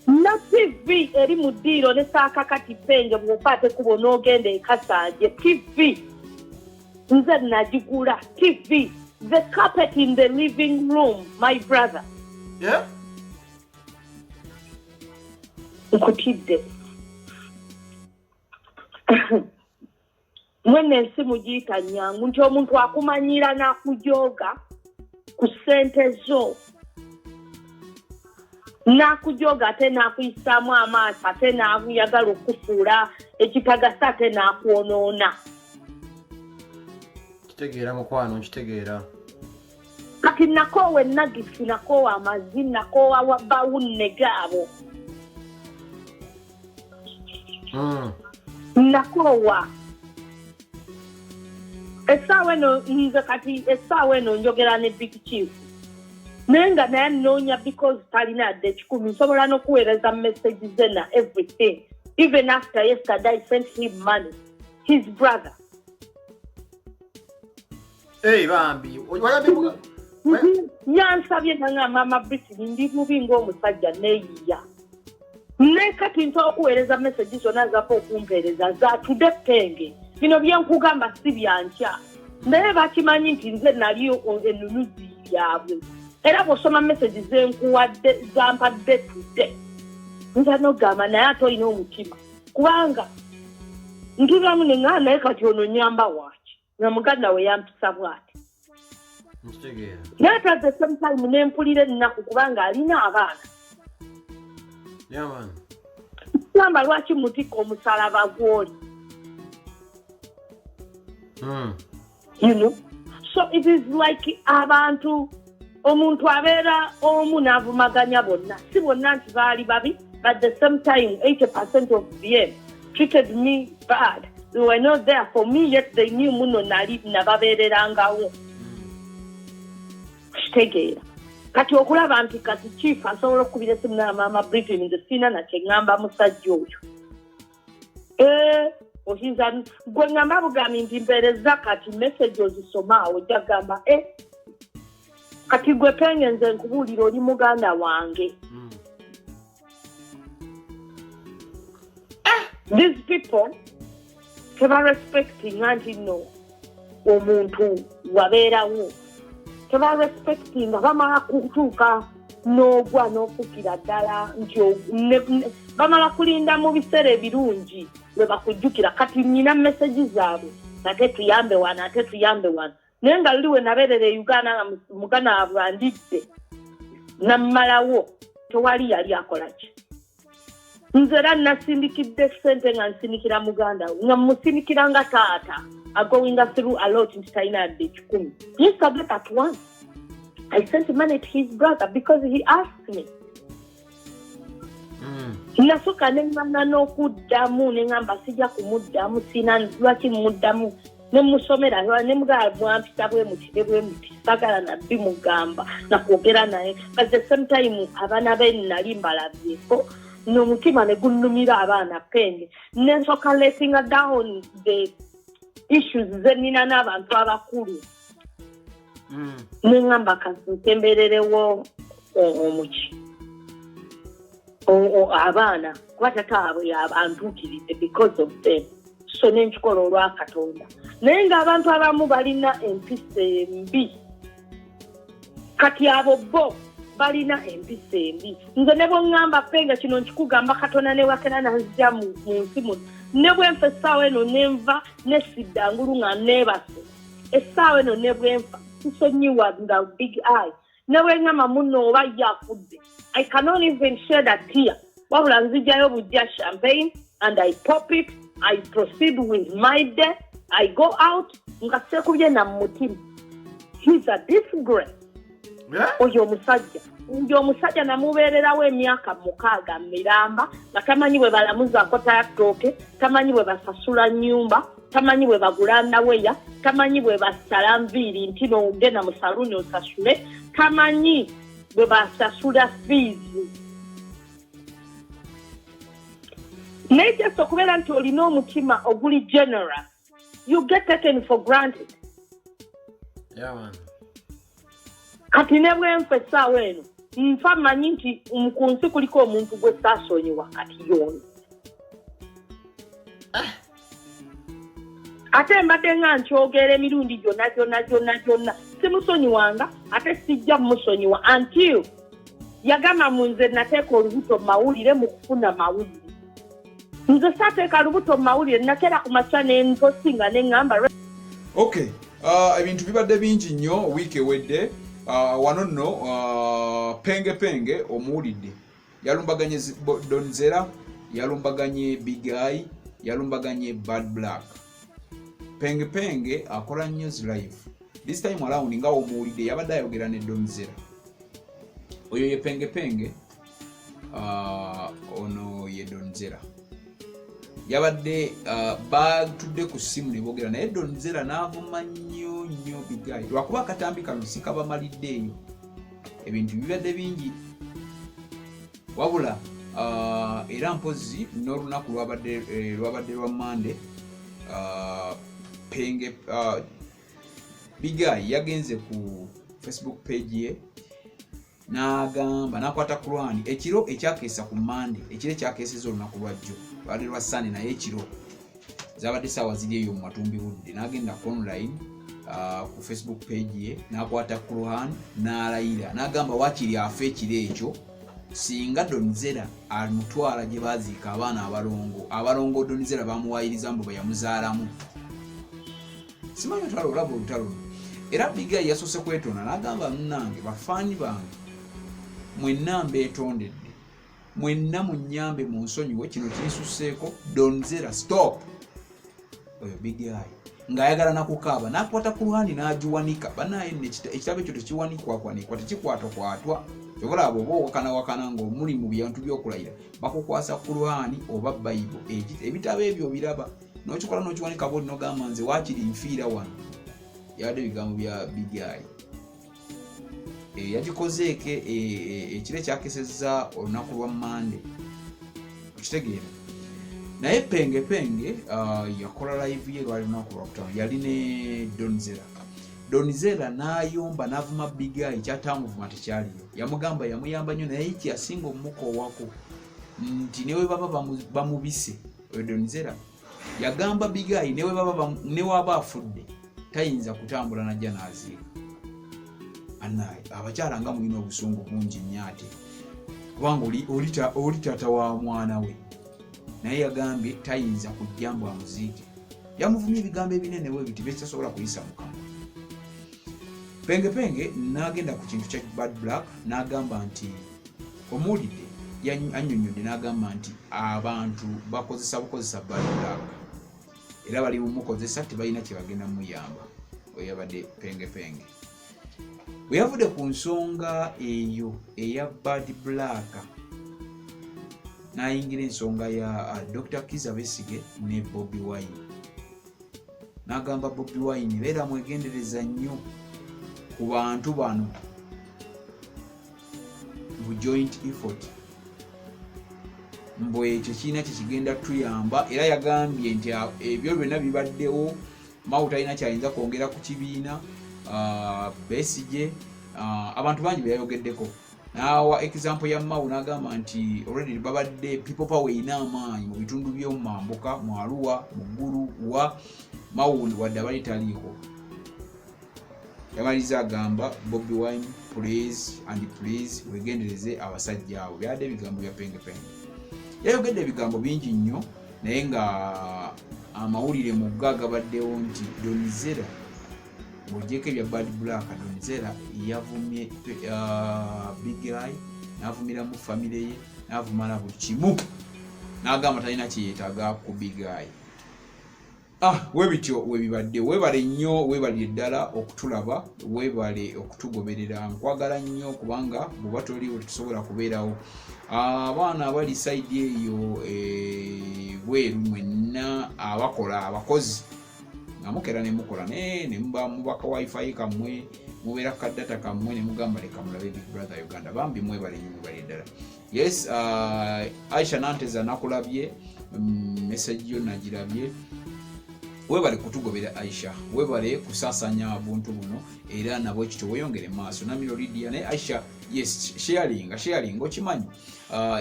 na TV eri mu ddiiro ne saakakati penge bw'opaate kubo n'ogenda ekasanje TV nze nagigula TV the carpet in the living room my brother nkutidde mwene ensimu giyita nnyangu nti omuntu akumanyira n'akujooga ku ssente zo n'akujooga ate n'akuyisaamu amaaso ate n'akuyagala okufuula ekitagasa ate n'akwonoona kitegeera mukwano nkitegeera kati nakoowa ennagisi nakoowa amazzi nakoowa bawunne gaabo nakoowa essaawa eno nze kati essaawa eno njogera ne Big Chief naye nga naye nnoonya because talina yadde ekikumi nsobola n'okuweereza message ze na everything even after yesterday I sent him money his brother bambi Yansabye nanga mama Britney ndi mubi ng'omusajja neeyiya. Ne kati nto okuweereza message zonna zako okumpeereza zaatudde Penge. Bino byenkugamba si byankya. Naye bakimanyi nti nze nali ennunuzi yaabwe. Era bw'osoma message zenkuwadde zampadde tudde. Nza n'ogamba naye ate olina omutima. Kubanga ntulamu ne nga naye kati ono nyamba waki. Na muganda we yampisa bw'ati. Naye ate at the same time ne mpulira ennaku kubanga alina abaana. Yeah, man. Gamba lwaki mutika omusalaba gw'oli. You know? So it is like abantu omuntu abeera omu n'avumaganya bonna. Si bonna nti baali babi, but at the same time 80% of them treated me bad. They were not there for me, yet they knew muno nali nababeererangawo. Kitegeera. Kati okulaba nti kati chief asobola okukubira essimu na mama Britney nze sina na kye ngamba musajja oyo. Oyinza gwe ngamba bugambi nti mpeereza kati message ozisoma awo ojja gamba kati gwe Penge nze nkubuulira oli muganda wange. These people teba respecting nti no omuntu wabeerawo. Teba respecting nga bamala kutuuka n'ogwa n'okukira ddala nti bamala kulinda mu biseera ebirungi lwe bakujjukira kati nnyina message zaabwe ate tuyambe wano ate tuyambe wano naye nga luli we nabeerera e Uganda nga muganda waabwe andidde nammalawo tewali yali akola ki. Nze era nasindikidde ssente nga nsindikira muganda we nga musindikira nga taata going through a lot nti talina yadde ekikumi. Yes, I get at once. I sent money to his brother because he asked me. Nasooka ne ngamba n'okuddamu ne ngamba sijja kumuddamu sina lwaki muddamu ne musomera ne mugala bwampita bwe muti sagala nabbi mugamba nakwogera naye but the same time abaana be nali mbalabyeko n'omutima ne gunnumira abaana Penge ne nsooka letting down the issues zenina n'abantu abakulu. Ne ngamba kasi ntembererewo omuki abaana kuba tataabwe antuukiridde because of them. So nenkikola olwa Katonda. Naye ng'abantu abamu balina empisa embi. Kati abo bo balina empisa embi. Nze ne bw'ŋŋamba Penge kino nkikugamba Katonda ne wakena nanzija mu nsi muno. Ne bwenfa essaawa eno nenva nesidda ngulu nga neebase. Essaawa eno ne bwenfa nsonyiwa nga big eye. Ne bw'eŋŋamba muno oba ye afudde. I cannot even shed a tear. Wabula nzijayo bujja champagne and I pop it. I proceed with my day. I go out. Nga sekubye na mutima. He's a disgrace. Oyo omusajja. Oyo omusajja namubeererawo emyaka 6 miramba nga tamanyi bwe balamuzaako tayatooke, tamanyi bwe basasula nnyumba, tamanyi bwe bagula ndaweya, tamanyi bwe basala nviiri nti n'ogenda mu saluni osasule, tamanyi bwe basasula fees. Naye just okubeera nti olina omutima oguli generous, you get taken for granted. Yeah, man. Kati ne bwenfa essaawa eno nfa manyi nti ku nsi kuliko omuntu gwe saasonyiwa kati yono. Ate mbadde nga nkyogera emirundi gyonna simusonyiwanga ate sijja musonyiwa until yagamba mu nze nateeka olubuto mawulire mu kufuna mawulire. Nze saateeka lubuto mawulire nakeera ku makya nentosinga neŋŋamba. Okay, ebintu bibadde bingi nnyo wiiki ewedde. Wano nno Penge omuwulidde yalumbaganye Donzera, yalumbaganye Big Eye, yalumbaganye Bad Black. Penge akola news live. This time around nga omuwulidde yabadde ayogera ne Donzera. Oyo ye Penge ono ye Donzera. Yabadde batudde ku ssimu ne boogera naye Donzera n'avuma nnyo Big Eye. Lwakuba akatambi kano si kabamaliddeeyo. Ebintu bibadde bingi. Wabula era mpozi n'olunaku lwabadde lwa Monday Big Eye yagenze ku Facebook page ye n'agamba n'akwata Quran ekiro ekyakeesa ku Monday ekiro ekyakeeseza olunaku lwajjo lwali lwa Sunday naye ekiro zabadde saawa ziri eyo mu matumbi budde n'agenda online ku Facebook page ye n'akwata Quran n'alayira n'agamba wakiri afa ekiro ekyo singa Donizera amutwala gye baziika abaana abalongo Donizera bamuwayiriza mbu bayamuzaalamu simanyi otwala olaba olutalo era Bigai yasoose kwetona n'agamba munnange bafaani bange mwenna mbeetondedde mwenna munnyambe mu nsonyiwe kino kinsuseeko Donizera stop oyo Bigai ng'ayagala nakukaaba n'akwata Quran n'agiwanika banaye ekitabo ekyo tekiwanikwanikwa tekikwatwakwatwa kyobola abo wakana ng'omuli mu bintu by'okulayira bakukwasa Quran oba Bible ebitabo ebyo biraba n'okikola n'okiwanika bw'oli n'ogamba nze waakiri nfiira wano yabadde ebigambo bya Bigai yagikozeeko ekiro ekyakesezza olunaku lwa Monday okitegeera naye penge yakola live ye lwali lunaku lwakutaano yali ne Donizera n'ayomba n'avuma Bigai kyatamuvuma tekyaliyo yamugamba yamuyamba nnyo naye kyasinga omumukoowako nti newe baba bamubise oyo Donizera yagamba Bigai newaba afudde tayinza kutambula najja n'aziika anaye abakyala nga mulina obusungu bungi nnyo ate kubanga oli taata wa mwana we naye yagambye tayinza kujja mbu amuziike yamuvumya ebigambo ebinene we biti bitasobola kuyisa mukama penge n'agenda ku kintu kya Bad Black n'agamba nti omuwulidde annyonnyodde n'agamba nti abantu bakozesa Bad Black era bali mumukozesa tebalina kye bagenda muyamba oyabadde penge bwe yavudde ku nsonga eyo eya Bad Black n'ayingira ensonga ya Dr. Kizza Besigye ne Bobi Wine n'agamba Bobi Wine beera mwegendereza nnyo ku bantu bano mu joint effort mbu ekyo kiina kyekigenda tuyamba era yagambye nti ebyo byonna bibaddewo Mao talina kyayinza kwongera ku kibiina Besigye abantu bangi beyayogeddeko nawa example ya Mao n'agamba nti already babadde people power ina amaanyi mu bitundu by'omu Mambuka mu Arua mu Gulu wa Mao wadde abali taliiko yamaliza agamba Bobi Wine please wegendereze abasajja abo byadde ebigambo bya penge yayogedde ebigambo bingi nnyo naye nga amawulire mu ggaga baddewo nti Donizera ng'ogyeko ebya Bad Black Donizera yavumye Bigai n'avumira mu famire ye n'avumala buli kimu n'agamba talina kyeyeetaaga ku Bigai webityo webibadde webale nnyo webalire ddala okutulaba webale okutugoberera nkwagala nnyo kubanga bw'oba toliwo tetusobola kubeerawo abaana abali side eyo bweru mwenna abakozi nga mukera ne mukola ne mubaka wifi kammwe mubeera kadata kammwe ne mugamba leka mulabe Big Brother Uganda bambi mwebale nnyo mwebale ddala yes Aisha Nanteza nakulabye message yo nagirabye webale kutugobera Aisha webale kusasanya abuntu buno era nabo ekito weyongere maaso na Milo Lydia ne Aisha yes sharing okimanyi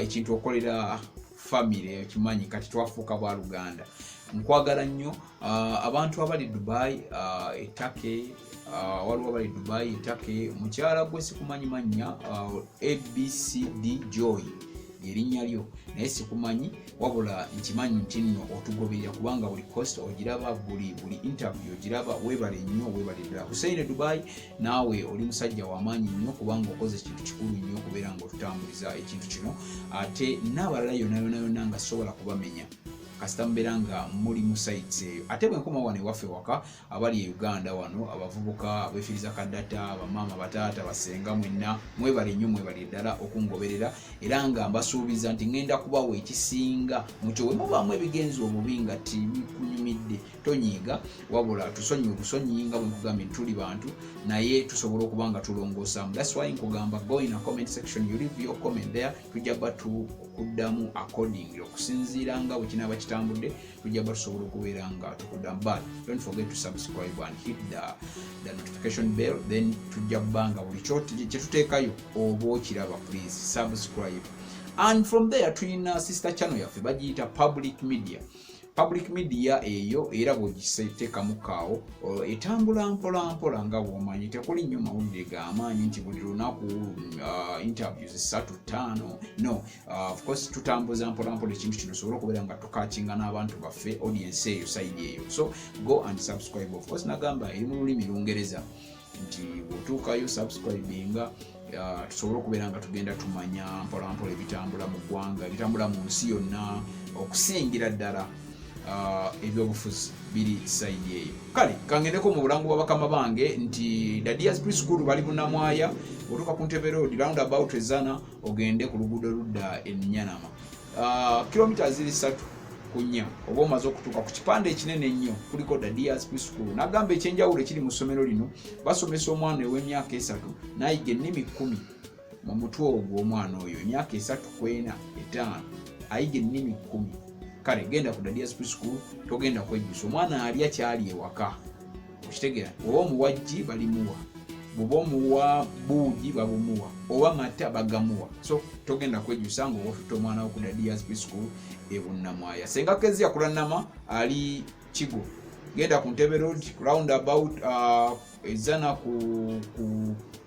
ekintu okolera family okimanyi kati twafuuka bwa Luganda nkwagala nnyo abantu abali Dubai etake waliwo abali Dubai etake mukyala gwe sikumanyi manya ABCD Joy erinnya lyo naye sikumanyi wabula nkimanyi nti nno otugoberera kubanga buli cost ogiraba buli interview ogiraba webale nnyo webale ddala Hussein Dubai naawe oli musajja w'amaanyi nnyo kubanga okoze ekintu kikulu nnyo okubeera ng'otutambuliza ekintu kino ate n'abalala yonna nga sobola kubamenya kasita mbeera nga muli mu sites eyo ate bwe nkoma wano ewaffe waka abali e Uganda wano abavubuka abeefiriza kadata bamaama bataata basenga mwenna mwebale nnyo mwebale ddala okungoberera era nga mbasuubiza nti ngenda kubawa ekisinga mukyo we mubaamu ebigenzo obubi nga tibikunyumidde tonyiiga wabula tusonyiwe busonyi nga bwe nkugambye tuli bantu naye tusobola okuba nga tulongoosamu that's why nkugamba go in a comment section you leave your comment there tujja batu okuddamu accordingly okusinziira nga bwe kinaaba kitambudde tujja batusobola okubeera nga tukudamba. Don't forget to subscribe and hit the notification bell, then tujja kubanga buli kyetuteekayo oba okiraba. Please subscribe. And from there tulina sister channel yaffe bagiyita public media eyo era bw'ogiseetekamu kaawo etambula mpola nga bw'omanyi tekuli nnyo mawulire g'amaanyi nti buli lunaku interviews 3-5 no of course tutambuza mpola ekintu kino sobola okubeera nga tukakinga n'abantu baffe audience eyo side eyo. So go and subscribe. Of course nagamba eri mu lulimi Lungereza nti bw'otuukayo subscribinga tusobola okubeera nga tugenda tumanya mpola ebitambula mu ggwanga, ebitambula mu nsi yonna, okusingira ddala ebyobufuzi biri side eyo. Kale kangendeko mu bulangu bw'abakama bange nti Dadia's Preschool bali Bunnamwaya, otuuka ku Ntebe Road roundabout ezana ogende ku luguudo ludda Ennyanama, kilometers 3 ku 4 oba omaze okutuuka ku kipande ekinene ennyo kuliko Dadia's Preschool. Nagamba ekyenjawulo ekiri mu ssomero lino basomesa omwana ow'emyaka 3 n'ayiga ennimi 10 mu mutwe ogwo. Omwana oyo emyaka 3 ku 4 5 ayiga ennimi 10. Kale genda ku Dadia's Preschool, togenda kwejjusa omwana alya kyali ewaka. Okitegeera, oba omuwajji balimuwa, bw'oba omuwa buugi babumuwa, oba mata bagamuwa. So togenda kwejjusa nga otutte omwana wo ku Dadia's Preschool e Bunnamwaya. Senga Kezi akulanama ali Kigo, genda ku Ntebe Road roundabout ezana ku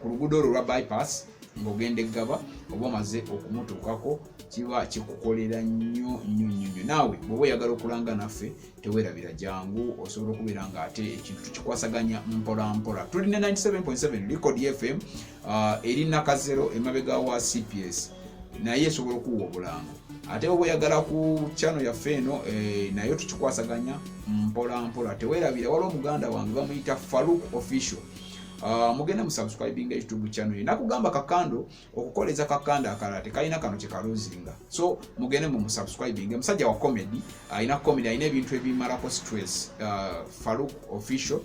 luguudo lwa bypass ng'ogenda Eggaba, oba omaze okumutuukako kiba kikukolera nnyo. Naawe bw'oba oyagala okulanga naffe teweerabira jangu, osobola okubeera nga ate ekintu tukikwasaganya mpola. Tulina 97.7 Record FM eri Nakazero emabega wa CPS, naye esobola okuwa obulango. Ate bw'oba oyagala ku channel yaffe eno nayo tukikwasaganya mpola. Teweerabira, waliwo omuganda wange bamuyita Farouk Official. Mugende mu subscribing YouTube channel. Nakugamba kakando okukoleza kakanda akalala tekalina kano kyekaluzinga. So mugende mu subscribing. Musajja wa comedy, ina comedy, ina ebintu ebimalako stress. Farouk Official,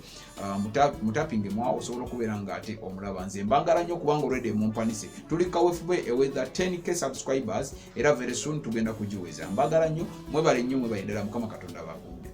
mutapinge mwawo osobola okubeera nga ate omulaba. Nze mbangala nnyo kubanga already mumpanise. Tuli ka FB with 10k subscribers era very soon tugenda kujiweza. Mbagala nnyo, mwebale nnyo, mwebale ddala, Mukama Katonda abakuume.